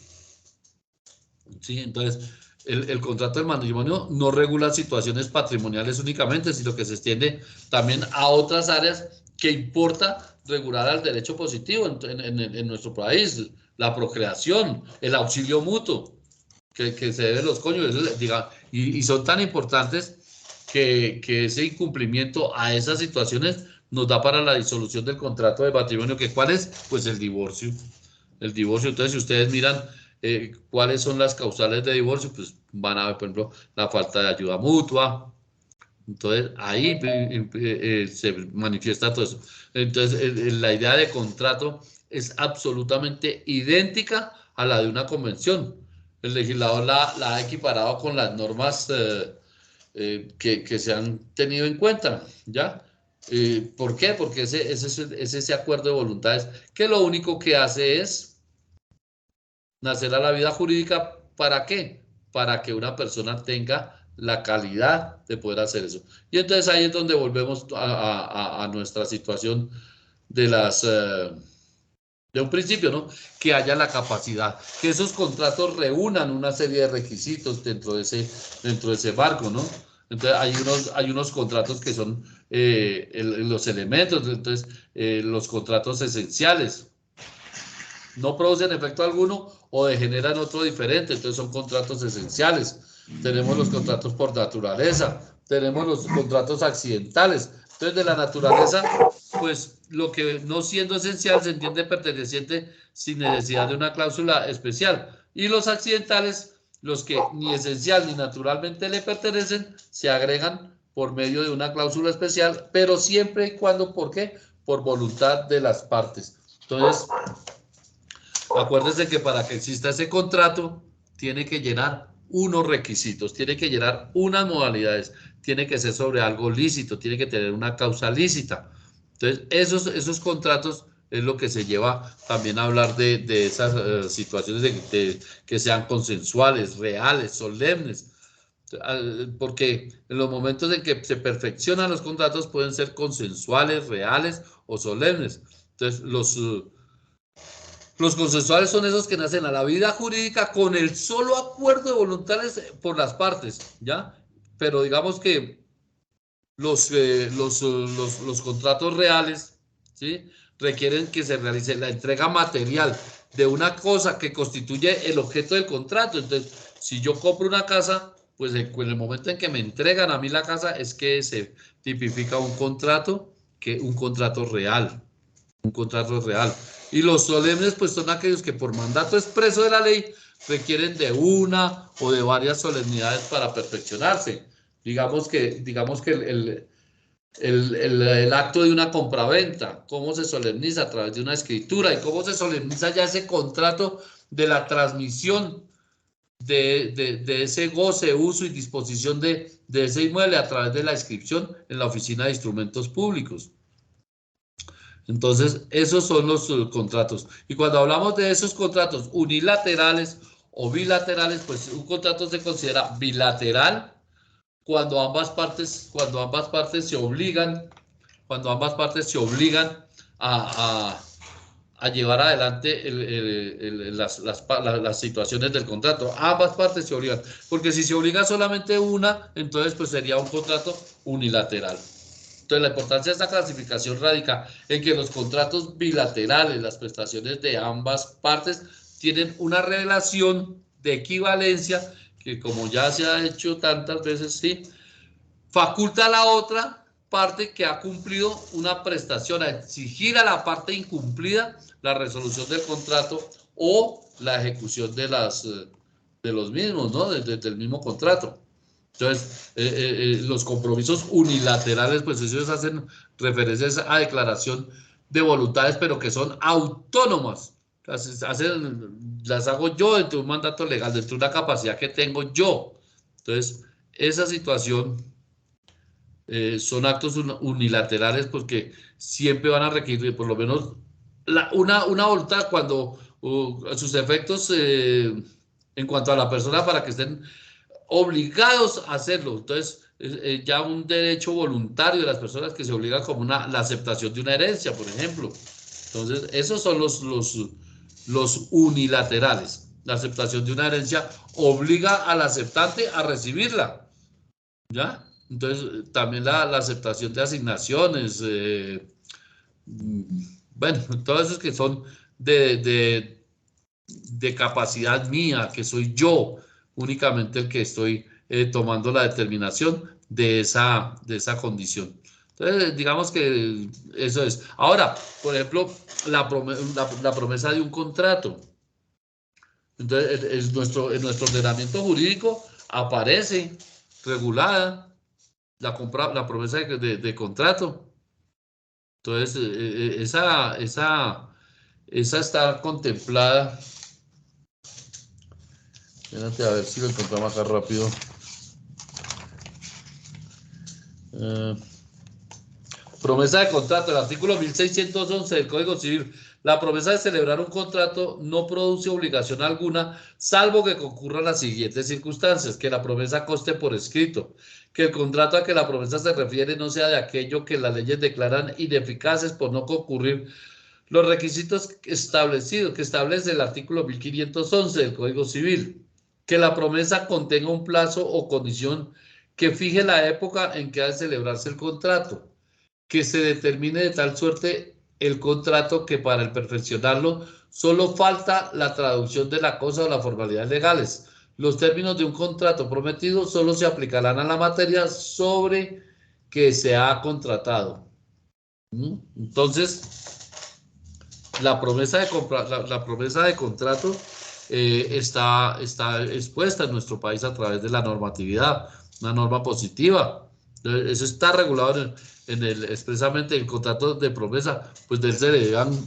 ¿Sí? Entonces, el contrato del matrimonio no regula situaciones patrimoniales únicamente, sino que se extiende también a otras áreas que importa regular al derecho positivo en nuestro país: la procreación, el auxilio mutuo que se debe a los cónyuges, y son tan importantes que ese incumplimiento a esas situaciones nos da para la disolución del contrato de matrimonio. ¿Que cuál es? Pues el divorcio. El divorcio. Entonces, si ustedes miran cuáles son las causales de divorcio, pues van a ver, por ejemplo, la falta de ayuda mutua, Entonces, ahí se manifiesta todo eso. Entonces, la idea de contrato es absolutamente idéntica a la de una convención. El legislador la ha equiparado con las normas que se han tenido en cuenta, ¿ya? ¿Por qué? Porque ese acuerdo de voluntades que lo único que hace es nacer a la vida jurídica. ¿Para qué? Para que una persona tenga la calidad de poder hacer eso. Y entonces ahí es donde volvemos a nuestra situación de de un principio, ¿no? Que haya la capacidad, que esos contratos reúnan una serie de requisitos dentro de ese marco, ¿no? Entonces hay unos contratos que son los elementos, entonces los contratos esenciales no producen efecto alguno o degeneran otro diferente, entonces son contratos esenciales. Tenemos los contratos por naturaleza, tenemos los contratos accidentales. Entonces, de la naturaleza, pues lo que no siendo esencial se entiende perteneciente sin necesidad de una cláusula especial. Y los accidentales, los que ni esencial ni naturalmente le pertenecen, se agregan por medio de una cláusula especial, pero siempre y cuando, ¿por qué? Por voluntad de las partes. Entonces, acuérdense que para que exista ese contrato, tiene que llenar unos requisitos, tiene que llenar unas modalidades, tiene que ser sobre algo lícito, tiene que tener una causa lícita. Entonces, esos contratos es lo que se lleva también a hablar de esas situaciones que sean consensuales, reales, solemnes. Porque en los momentos en que se perfeccionan los contratos pueden ser consensuales, reales o solemnes. Entonces, los consensuales son esos que nacen a la vida jurídica con el solo acuerdo de voluntades por las partes, ¿ya? Pero digamos que los contratos reales, ¿sí? Requieren que se realice la entrega material de una cosa que constituye el objeto del contrato. Entonces, si yo compro una casa, pues en el momento en que me entregan a mí la casa es que se tipifica un contrato, un contrato real. Un contrato real. Y los solemnes, pues son aquellos que por mandato expreso de la ley requieren de una o de varias solemnidades para perfeccionarse. Digamos que el acto de una compraventa, cómo se solemniza a través de una escritura y cómo se solemniza ya ese contrato de la transmisión de ese goce, uso y disposición de ese inmueble a través de la inscripción en la Oficina de Instrumentos Públicos. Entonces, esos son los contratos. Y cuando hablamos de esos contratos unilaterales o bilaterales, pues un contrato se considera bilateral cuando ambas partes se obligan, a, a llevar adelante las situaciones del contrato. Ambas partes se obligan, porque si se obliga solamente una, entonces pues sería un contrato unilateral. Entonces, la importancia de esta clasificación radica en que los contratos bilaterales, las prestaciones de ambas partes, tienen una relación de equivalencia que, como ya se ha hecho tantas veces, sí, faculta a la otra parte que ha cumplido una prestación a exigir a la parte incumplida la resolución del contrato o la ejecución de los mismos, ¿no? Desde el mismo contrato. Entonces, los compromisos unilaterales, pues ellos hacen referencias a declaración de voluntades, pero que son autónomas. Las hago yo dentro de un mandato legal, dentro de una capacidad que tengo yo. Entonces, esa situación son actos unilaterales porque siempre van a requerir por lo menos una voluntad cuando sus efectos en cuanto a la persona para que estén obligados a hacerlo. Entonces, ya un derecho voluntario de las personas que se obligan como la aceptación de una herencia, por ejemplo. Entonces, esos son los unilaterales. La aceptación de una herencia obliga al aceptante a recibirla, ¿ya? Entonces, también la aceptación de asignaciones, bueno, todos esos que son de capacidad mía, que soy yo únicamente el que estoy tomando la determinación de esa condición. Entonces, digamos que eso es. Ahora, por ejemplo, la promesa de un contrato. Entonces, en nuestro ordenamiento jurídico aparece regulada la promesa de contrato. Entonces, esa está contemplada. Espérate a ver si lo encontramos acá rápido. Promesa de contrato, el artículo 1611 del Código Civil. La promesa de celebrar un contrato no produce obligación alguna, salvo que concurran las siguientes circunstancias: que la promesa conste por escrito, que el contrato a que la promesa se refiere no sea de aquello que las leyes declaran ineficaces por no concurrir los requisitos establecidos, que establece el artículo 1511 del Código Civil, que la promesa contenga un plazo o condición que fije la época en que ha de celebrarse el contrato, que se determine de tal suerte el contrato que para el perfeccionarlo solo falta la traducción de la cosa o las formalidades legales. Los términos de un contrato prometido solo se aplicarán a la materia sobre que se ha contratado. Entonces, la promesa de contrato está expuesta en nuestro país a través de la normatividad, una norma positiva. Eso está regulado expresamente el contrato de promesa, pues de él se le dan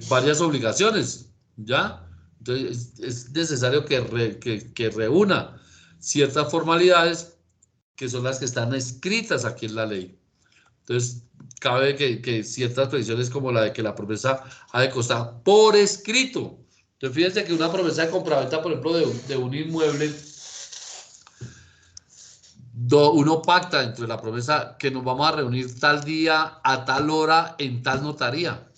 varias obligaciones, ¿ya? Entonces es necesario que reúna ciertas formalidades que son las que están escritas aquí en la ley. Entonces, cabe que ciertas previsiones como la de que la promesa ha de constar por escrito. Entonces, fíjense que una promesa de compraventa, por ejemplo, de un inmueble, uno pacta dentro de la promesa que nos vamos a reunir tal día, a tal hora, en tal notaría.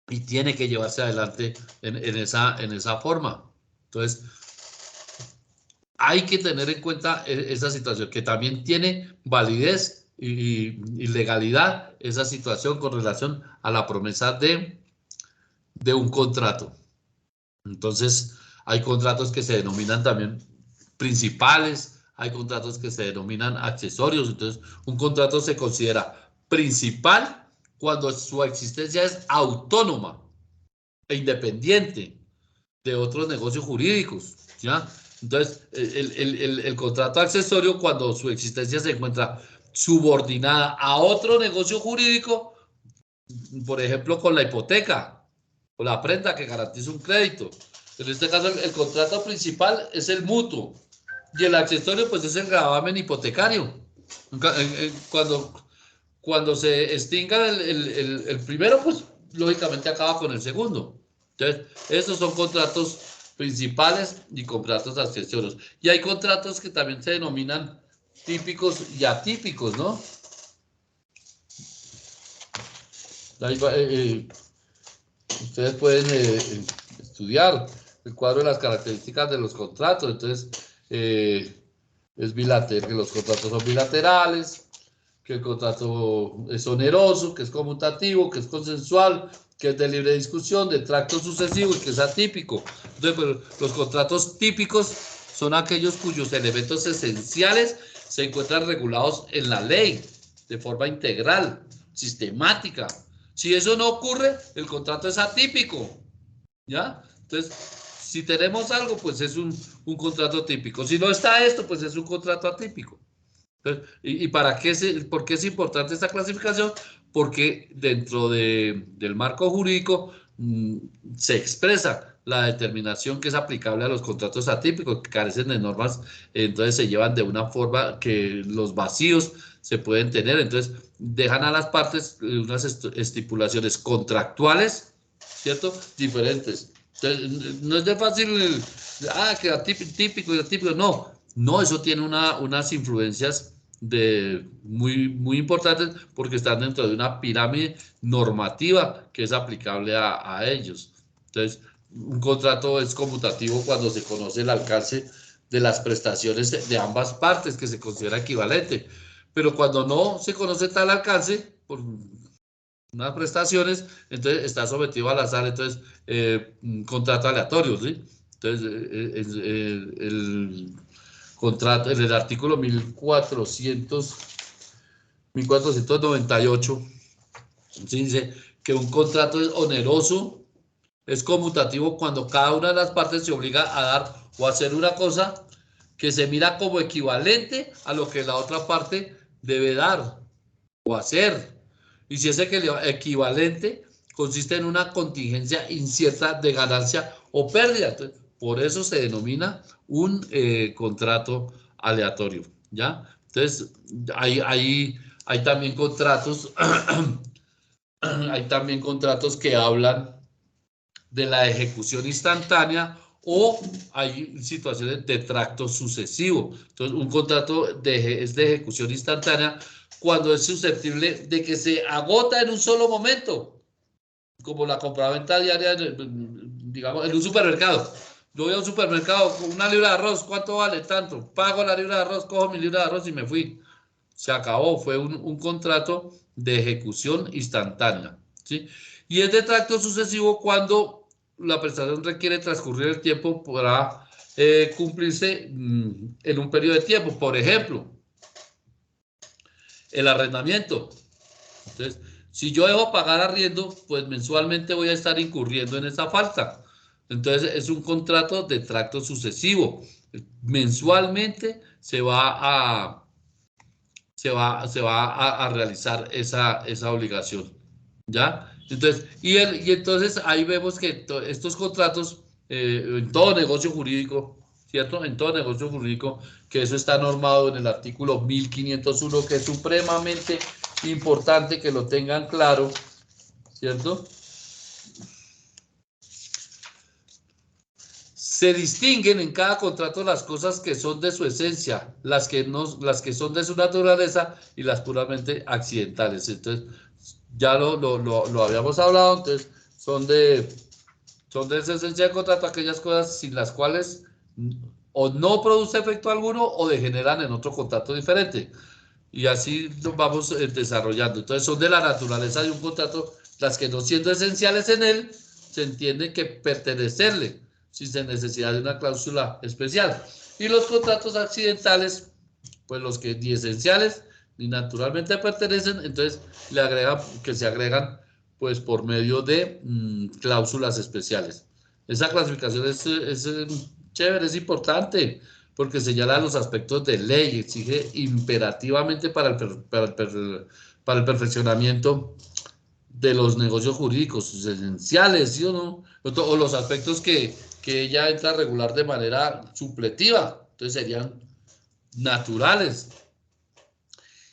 Y tiene que llevarse adelante en esa forma. Entonces, hay que tener en cuenta esa situación, que también tiene validez y legalidad esa situación con relación a la promesa de un contrato. Entonces, hay contratos que se denominan también principales, hay contratos que se denominan accesorios. Entonces, un contrato se considera principal cuando su existencia es autónoma e independiente de otros negocios jurídicos, ¿ya? Entonces, el contrato accesorio, cuando su existencia se encuentra subordinada a otro negocio jurídico, por ejemplo, con la hipoteca o la prenda que garantiza un crédito. En este caso, el contrato principal es el mutuo y el accesorio, pues, es el gravamen hipotecario. Cuando se extinga el primero, pues, lógicamente acaba con el segundo. Entonces, esos son contratos principales y contratos accesorios. Y hay contratos que también se denominan típicos y atípicos, ¿no? Ustedes pueden estudiar el cuadro de las características de los contratos. Entonces, es bilateral, que los contratos son bilaterales, que el contrato es oneroso, que es conmutativo, que es consensual, que es de libre discusión, de tracto sucesivo y que es atípico. Entonces, pero los contratos típicos son aquellos cuyos elementos esenciales se encuentran regulados en la ley de forma integral, sistemática. Si eso no ocurre, el contrato es atípico, ¿ya? Entonces, si tenemos algo, pues es un contrato típico. Si no está esto, pues es un contrato atípico. ¿Y para qué por qué es importante esta clasificación? Porque dentro del marco jurídico se expresa la determinación que es aplicable a los contratos atípicos, que carecen de normas, entonces se llevan de una forma que los vacíos se pueden tener. Entonces, dejan a las partes unas estipulaciones contractuales, ¿cierto? Diferentes. Entonces, no es de fácil, que atípico y atípico, no, eso tiene unas influencias muy importantes, porque están dentro de una pirámide normativa que es aplicable a ellos. Entonces, un contrato es conmutativo cuando se conoce el alcance de las prestaciones de ambas partes, que se considera equivalente. Pero cuando no se conoce tal alcance por unas prestaciones, entonces está sometido al azar. Entonces, contrato aleatorio, ¿sí? Entonces, el contrato, en el artículo 1498, ¿sí? Dice que un contrato es oneroso, es conmutativo cuando cada una de las partes se obliga a dar o hacer una cosa que se mira como equivalente a lo que la otra parte debe dar o hacer. Y si ese equivalente consiste en una contingencia incierta de ganancia o pérdida. Entonces, por eso se denomina un contrato aleatorio, ¿ya? Entonces, hay también contratos, hay también contratos que hablan de la ejecución instantánea o hay situaciones de tracto sucesivo. Entonces, un contrato es de ejecución instantánea cuando es susceptible de que se agota en un solo momento, como la compraventa diaria, digamos, en un supermercado. Yo voy a un supermercado con una libra de arroz, ¿cuánto vale? Tanto. Pago la libra de arroz, cojo mi libra de arroz y me fui. Se acabó, fue un contrato de ejecución instantánea, ¿sí? Y es de tracto sucesivo cuando la prestación requiere transcurrir el tiempo para cumplirse en un periodo de tiempo. Por ejemplo, el arrendamiento. Entonces, si yo dejo pagar arriendo, pues mensualmente voy a estar incurriendo en esa falta. Entonces, es un contrato de tracto sucesivo. Mensualmente se va a realizar esa obligación, ¿ya? Entonces, entonces ahí vemos que estos contratos, en todo negocio jurídico, ¿cierto? En todo negocio jurídico, que eso está normado en el artículo 1501, que es supremamente importante que lo tengan claro, ¿cierto? Se distinguen en cada contrato las cosas que son de su esencia, las que son de su naturaleza y las puramente accidentales. Entonces, ya lo habíamos hablado, entonces son de su esencia de contrato aquellas cosas sin las cuales o no produce efecto alguno o degeneran en otro contrato diferente. Y así lo vamos desarrollando. Entonces, son de la naturaleza de un contrato las que no siendo esenciales en él, se entiende que pertenecerle sin necesidad de una cláusula especial. Y los contratos accidentales, pues los que ni esenciales ni naturalmente pertenecen, entonces se agregan pues por medio de cláusulas especiales. Esa clasificación es chévere, es importante, porque señala los aspectos de ley, exige imperativamente para el perfeccionamiento de los negocios jurídicos, sus esenciales, ¿sí o no? O los aspectos que ella entra a regular de manera supletiva, entonces serían naturales.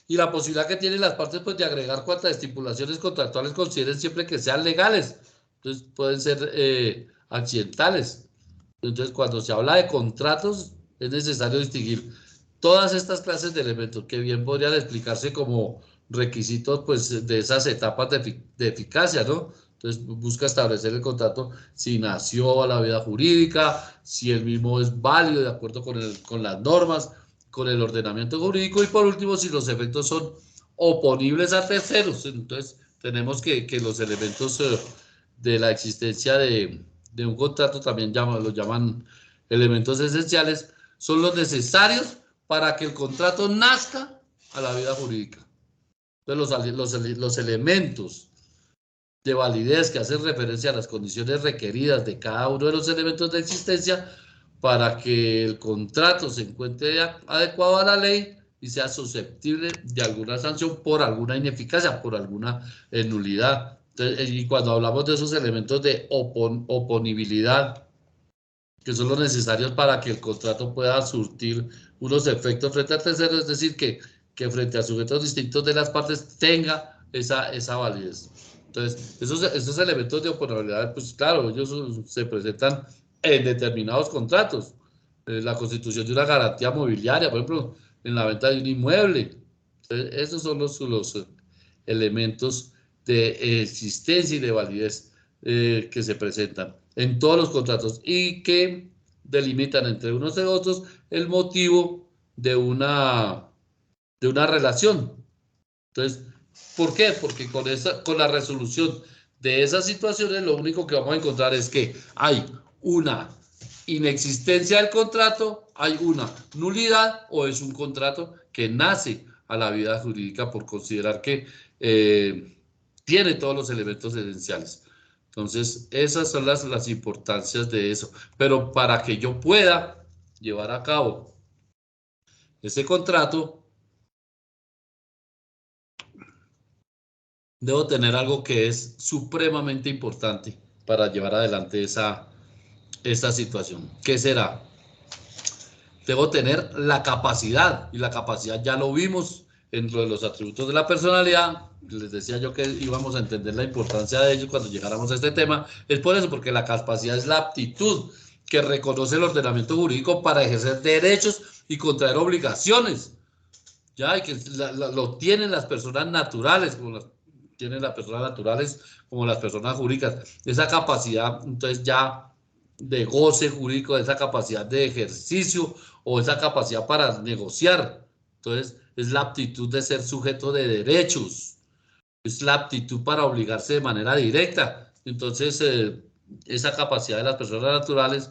Y la posibilidad que tienen las partes pues, de agregar cuantas estipulaciones contractuales consideren siempre que sean legales, entonces pueden ser accidentales. Entonces, cuando se habla de contratos, es necesario distinguir todas estas clases de elementos que bien podrían explicarse como requisitos pues, de esas etapas de eficacia, ¿no? Entonces, busca establecer el contrato si nació a la vida jurídica, si el mismo es válido de acuerdo con las normas, con el ordenamiento jurídico y por último, si los efectos son oponibles a terceros. Entonces, tenemos que los elementos de la existencia de un contrato, también lo llaman elementos esenciales, son los necesarios para que el contrato nazca a la vida jurídica. Entonces, los elementos de validez que hacen referencia a las condiciones requeridas de cada uno de los elementos de existencia para que el contrato se encuentre adecuado a la ley y sea susceptible de alguna sanción por alguna ineficacia, por alguna nulidad. Entonces, y cuando hablamos de esos elementos de oponibilidad, que son los necesarios para que el contrato pueda surtir unos efectos frente a terceros, es decir, que frente a sujetos distintos de las partes tenga esa validez. Entonces, esos elementos de oponibilidad, pues claro, ellos se presentan en determinados contratos. La constitución de una garantía mobiliaria, por ejemplo, en la venta de un inmueble. Entonces, esos son los elementos de existencia y de validez que se presentan en todos los contratos y que delimitan entre unos y otros el motivo de una relación. Entonces, ¿por qué? Porque con la resolución de esas situaciones lo único que vamos a encontrar es que hay una inexistencia del contrato, hay una nulidad o es un contrato que nace a la vida jurídica por considerar que tiene todos los elementos esenciales. Entonces, esas son las importancias de eso. Pero para que yo pueda llevar a cabo ese contrato, debo tener algo que es supremamente importante para llevar adelante esa situación. ¿Qué será? Debo tener la capacidad, y la capacidad ya lo vimos dentro de los atributos de la personalidad. Les decía yo que íbamos a entender la importancia de ellos cuando llegáramos a este tema. Es por eso, porque la capacidad es la aptitud que reconoce el ordenamiento jurídico para ejercer derechos y contraer obligaciones. Ya, y que lo tienen las personas naturales, como las tienen las personas naturales, como las personas jurídicas. Esa capacidad, entonces, ya de goce jurídico, esa capacidad de ejercicio o esa capacidad para negociar. Entonces, es la aptitud de ser sujeto de derechos, es la aptitud para obligarse de manera directa. Entonces, esa capacidad de las personas naturales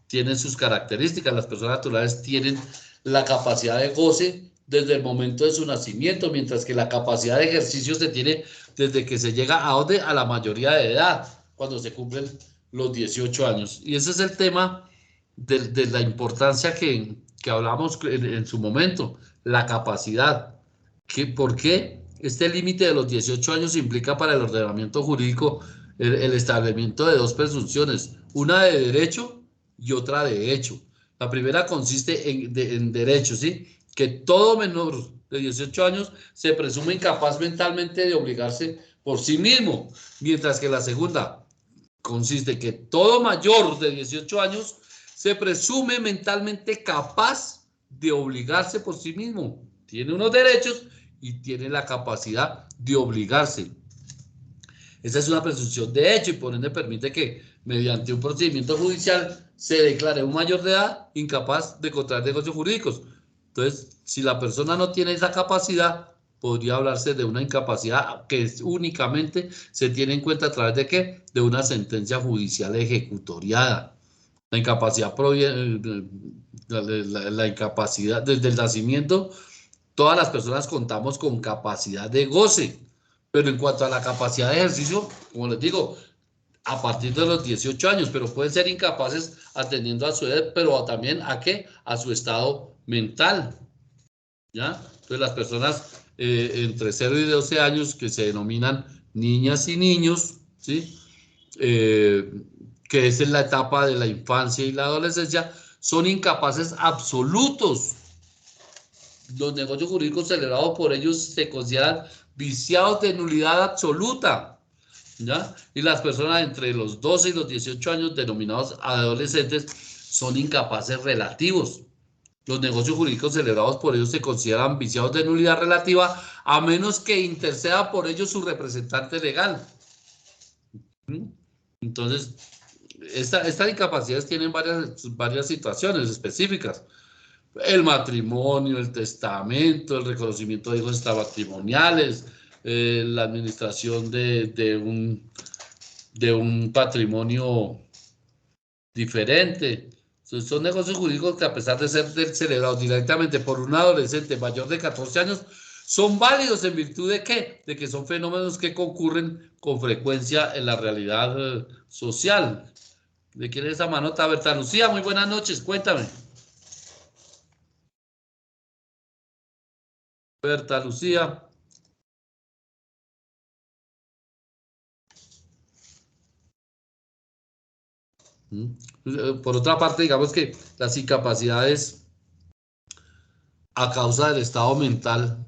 tienen sus características. Las personas naturales tienen la capacidad de goce desde el momento de su nacimiento, mientras que la capacidad de ejercicio se tiene desde que se llega a la mayoría de edad, cuando se cumplen los 18 años. Y ese es el tema de la importancia que hablamos en su momento, la capacidad. ¿Por qué? Este límite de los 18 años implica para el ordenamiento jurídico el establecimiento de dos presunciones, una de derecho y otra de hecho. La primera consiste en derecho, ¿sí? Que todo menor de 18 años se presume incapaz mentalmente de obligarse por sí mismo, mientras que la segunda consiste en que todo mayor de 18 años se presume mentalmente capaz de obligarse por sí mismo. Tiene unos derechos y tiene la capacidad de obligarse. Esa es una presunción de hecho y por ende permite que mediante un procedimiento judicial se declare un mayor de edad incapaz de contraer negocios jurídicos. Entonces, si la persona no tiene esa capacidad, podría hablarse de una incapacidad que únicamente se tiene en cuenta a través de ¿qué? De una sentencia judicial ejecutoriada. La incapacidad proviene, la incapacidad desde el nacimiento, todas las personas contamos con capacidad de goce, pero en cuanto a la capacidad de ejercicio, como les digo, a partir de los 18 años, pero pueden ser incapaces atendiendo a su edad, pero también a qué, a su estado mental, ¿ya? Entonces las personas entre 0 y 12 años que se denominan niñas y niños, ¿sí? Que es en la etapa de la infancia y la adolescencia, son incapaces absolutos. Los negocios jurídicos celebrados por ellos se consideran viciados de nulidad absoluta, ¿ya? Y las personas entre los 12 y los 18 años, denominados adolescentes, son incapaces relativos. Los negocios jurídicos celebrados por ellos se consideran viciados de nulidad relativa, a menos que interceda por ellos su representante legal. Entonces, estas incapacidades tienen varias situaciones específicas. El matrimonio, el testamento, el reconocimiento de hijos extramatrimoniales, la administración de un patrimonio diferente. Son negocios jurídicos que, a pesar de ser celebrados directamente por un adolescente mayor de 14 años, son válidos en virtud de ¿qué? De que son fenómenos que concurren con frecuencia en la realidad social. ¿De quién es esa manota? Berta Lucía, muy buenas noches, cuéntame. Berta Lucía. Por otra parte, digamos que las incapacidades a causa del estado mental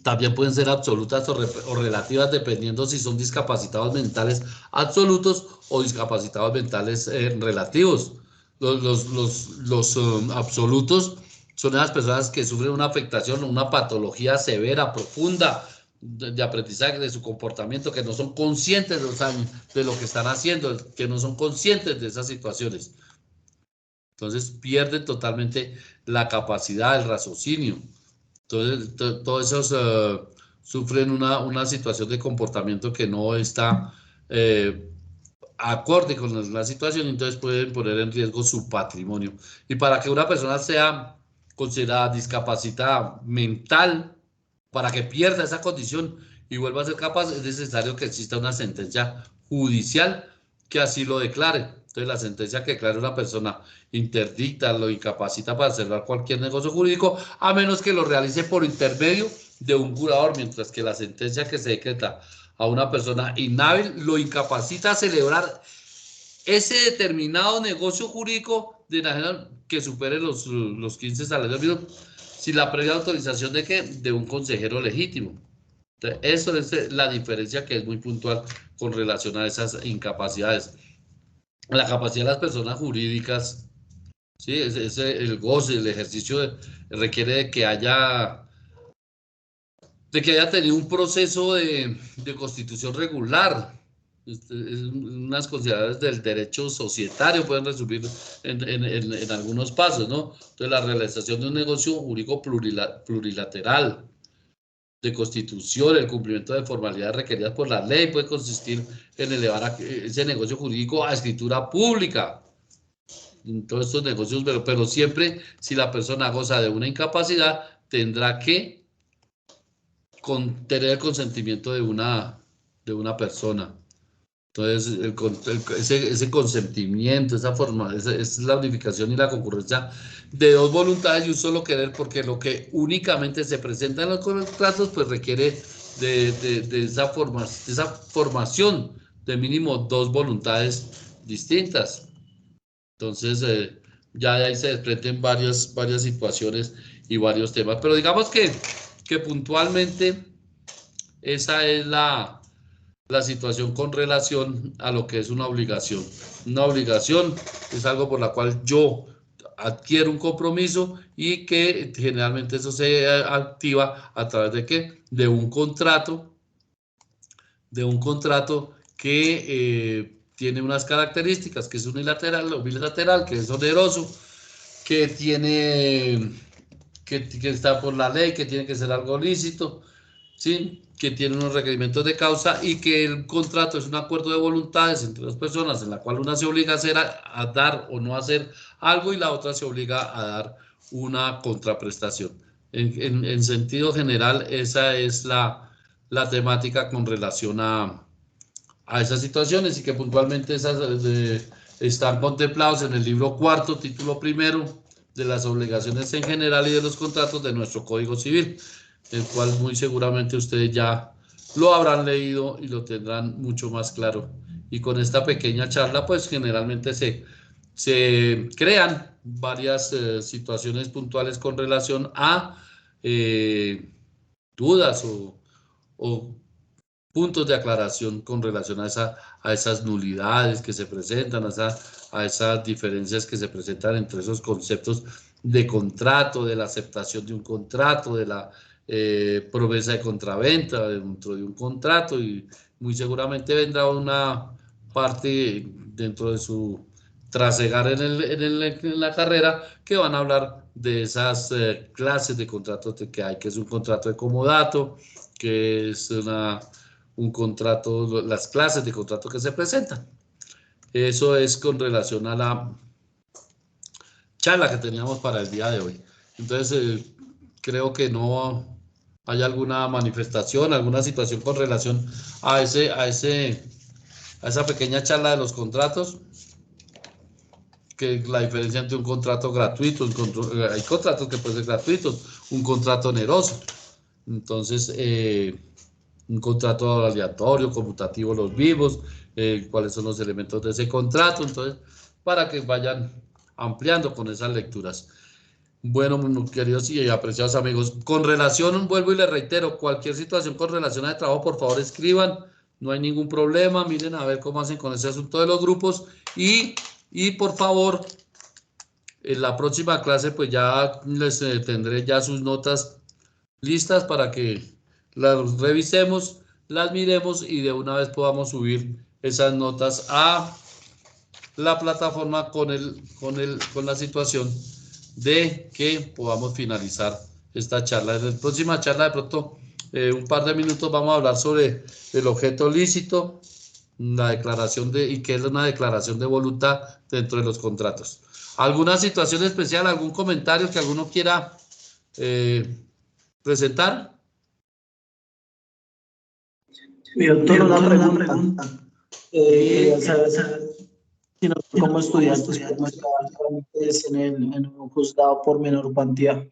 también pueden ser absolutas o relativas, dependiendo si son discapacitados mentales absolutos o discapacitados mentales relativos. Los absolutos son las personas que sufren una afectación o una patología severa, profunda, de aprendizaje de su comportamiento, que no son conscientes de lo que están haciendo, que no son conscientes de esas situaciones. Entonces pierden totalmente la capacidad, el raciocinio. Entonces, todos esos sufren una situación de comportamiento que no está acorde con la situación, entonces pueden poner en riesgo su patrimonio. Y para que una persona sea considerada discapacitada mental, para que pierda esa condición y vuelva a ser capaz, es necesario que exista una sentencia judicial que así lo declare. Entonces, la sentencia que declare una persona interdicta, lo incapacita para celebrar cualquier negocio jurídico, a menos que lo realice por intermedio de un jurador, mientras que la sentencia que se decreta a una persona inhábil lo incapacita a celebrar ese determinado negocio jurídico de la que supere los 15 salarios mínimos, sin la previa autorización de ¿qué? De un consejero legítimo. Entonces, eso es la diferencia que es muy puntual con relación a esas incapacidades. La capacidad de las personas jurídicas, ¿sí? El goce, el ejercicio requiere de que haya tenido un proceso de constitución regular. Unas consideraciones del derecho societario pueden resumir en algunos pasos, ¿no? Entonces, la realización de un negocio jurídico plurilateral, de constitución, el cumplimiento de formalidades requeridas por la ley puede consistir en elevar ese negocio jurídico a escritura pública. En todos estos negocios, pero siempre si la persona goza de una incapacidad, tendrá que tener el consentimiento de una persona. Entonces, ese consentimiento, esa forma, es la unificación y la concurrencia de dos voluntades y un solo querer, porque lo que únicamente se presenta en los contratos, pues requiere de esa formación de mínimo dos voluntades distintas. Entonces, ya de ahí se desprenden varias situaciones y varios temas. Pero digamos que puntualmente esa es la situación con relación a lo que es una obligación. Una obligación es algo por la cual yo adquiero un compromiso y que generalmente eso se activa a través de ¿qué? De un contrato que tiene unas características, que es unilateral o bilateral, que es oneroso, que tiene que está por la ley, que tiene que ser algo lícito, ¿sí? Que tiene unos requerimientos de causa y que el contrato es un acuerdo de voluntades entre dos personas en la cual una se obliga a hacer a dar o no hacer algo y la otra se obliga a dar una contraprestación. En sentido general, esa es la temática con relación a esas situaciones y que puntualmente esas están contemplados en el libro cuarto, título primero de las obligaciones en general y de los contratos de nuestro Código Civil, el cual muy seguramente ustedes ya lo habrán leído y lo tendrán mucho más claro. Y con esta pequeña charla, pues generalmente se crean varias situaciones puntuales con relación a dudas o puntos de aclaración con relación a esas nulidades que se presentan, a esas diferencias que se presentan entre esos conceptos de contrato, de la aceptación de un contrato, de la promesa de contraventa dentro de un contrato, y muy seguramente vendrá una parte dentro de su trasegar en la carrera que van a hablar de esas clases de contratos que hay, que es un contrato de comodato, que es un contrato, las clases de contrato que se presentan. Eso es con relación a la charla que teníamos para el día de hoy. Entonces, creo que no hay alguna manifestación, alguna situación con relación a esa pequeña charla de los contratos, que la diferencia entre un contrato gratuito, hay contratos que pueden ser gratuitos, un contrato oneroso. Entonces, un contrato aleatorio, conmutativo, los vivos, cuáles son los elementos de ese contrato, entonces, para que vayan ampliando con esas lecturas. Bueno, queridos y apreciados amigos, con relación, vuelvo y les reitero, cualquier situación con relación al trabajo, por favor escriban, no hay ningún problema, miren a ver cómo hacen con ese asunto de los grupos y por favor, en la próxima clase pues ya les tendré ya sus notas listas para que las revisemos, las miremos y de una vez podamos subir esas notas a la plataforma con la situación de que podamos finalizar esta charla. En la próxima charla, de pronto, un par de minutos, vamos a hablar sobre el objeto lícito, la declaración y qué es una declaración de voluntad dentro de los contratos. ¿Alguna situación especial, algún comentario que alguno quiera presentar? Mi doctor, una pregunta. Quería saber si nosotros como estudiantes podemos llevar trámites en un juzgado por menor cuantía.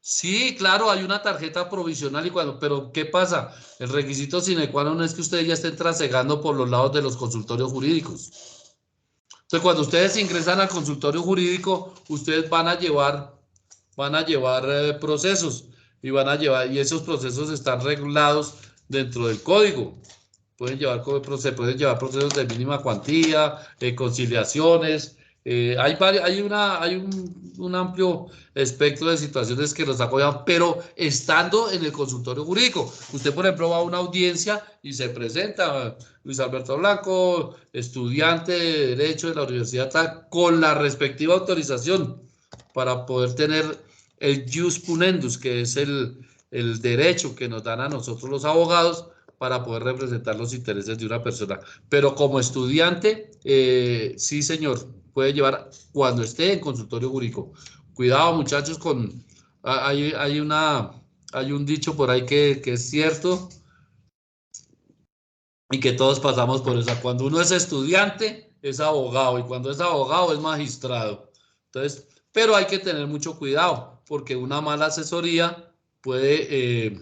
Sí, claro, hay una tarjeta provisional y pero ¿qué pasa? El requisito sine qua non es que ustedes ya estén trasegando por los lados de los consultorios jurídicos. Entonces, cuando ustedes ingresan al consultorio jurídico, ustedes van a llevar procesos y esos procesos están regulados dentro del código. Se pueden llevar procesos de mínima cuantía, conciliaciones. Hay un amplio espectro de situaciones que los acojan, pero estando en el consultorio jurídico. Usted, por ejemplo, va a una audiencia y se presenta, Luis Alberto Blanco, estudiante de Derecho de la Universidad tal, con la respectiva autorización para poder tener el jus punendus, que es el derecho que nos dan a nosotros los abogados para poder representar los intereses de una persona. Pero como estudiante, sí, señor, puede llevar cuando esté en consultorio jurídico. Cuidado, muchachos, hay un dicho por ahí que es cierto y que todos pasamos por eso. Cuando uno es estudiante, es abogado, y cuando es abogado, es magistrado. Entonces, pero hay que tener mucho cuidado, porque una mala asesoría puede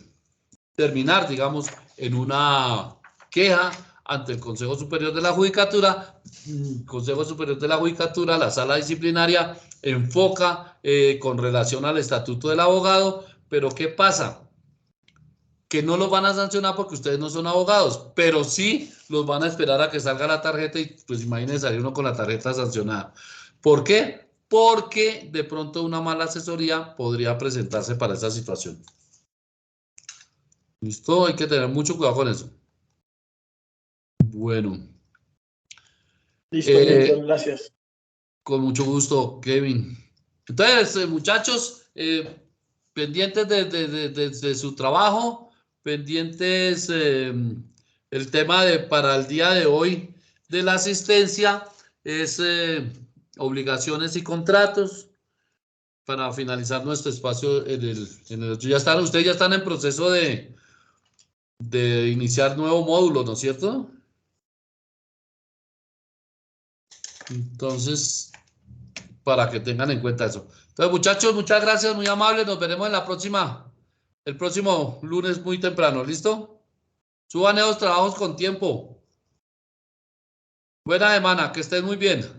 terminar, digamos, en una queja ante el Consejo Superior de la Judicatura. Consejo Superior de la Judicatura, la sala disciplinaria enfoca con relación al estatuto del abogado, pero ¿qué pasa? Que no los van a sancionar porque ustedes no son abogados, pero sí los van a esperar a que salga la tarjeta y pues imagínense salir uno con la tarjeta sancionada. ¿Por qué? Porque de pronto una mala asesoría podría presentarse para esa situación. ¿Listo? Hay que tener mucho cuidado con eso. Bueno. Listo, doctor, gracias. Con mucho gusto, Kevin. Entonces, muchachos, pendientes de su trabajo, pendientes el tema para el día de hoy de la asistencia es obligaciones y contratos para finalizar nuestro espacio ustedes ya están en proceso de iniciar nuevo módulo, ¿no es cierto? Entonces, para que tengan en cuenta eso. Entonces, muchachos, muchas gracias, muy amables. Nos veremos en el próximo lunes muy temprano. ¿Listo? Suban esos trabajos con tiempo. Buena semana, que estén muy bien.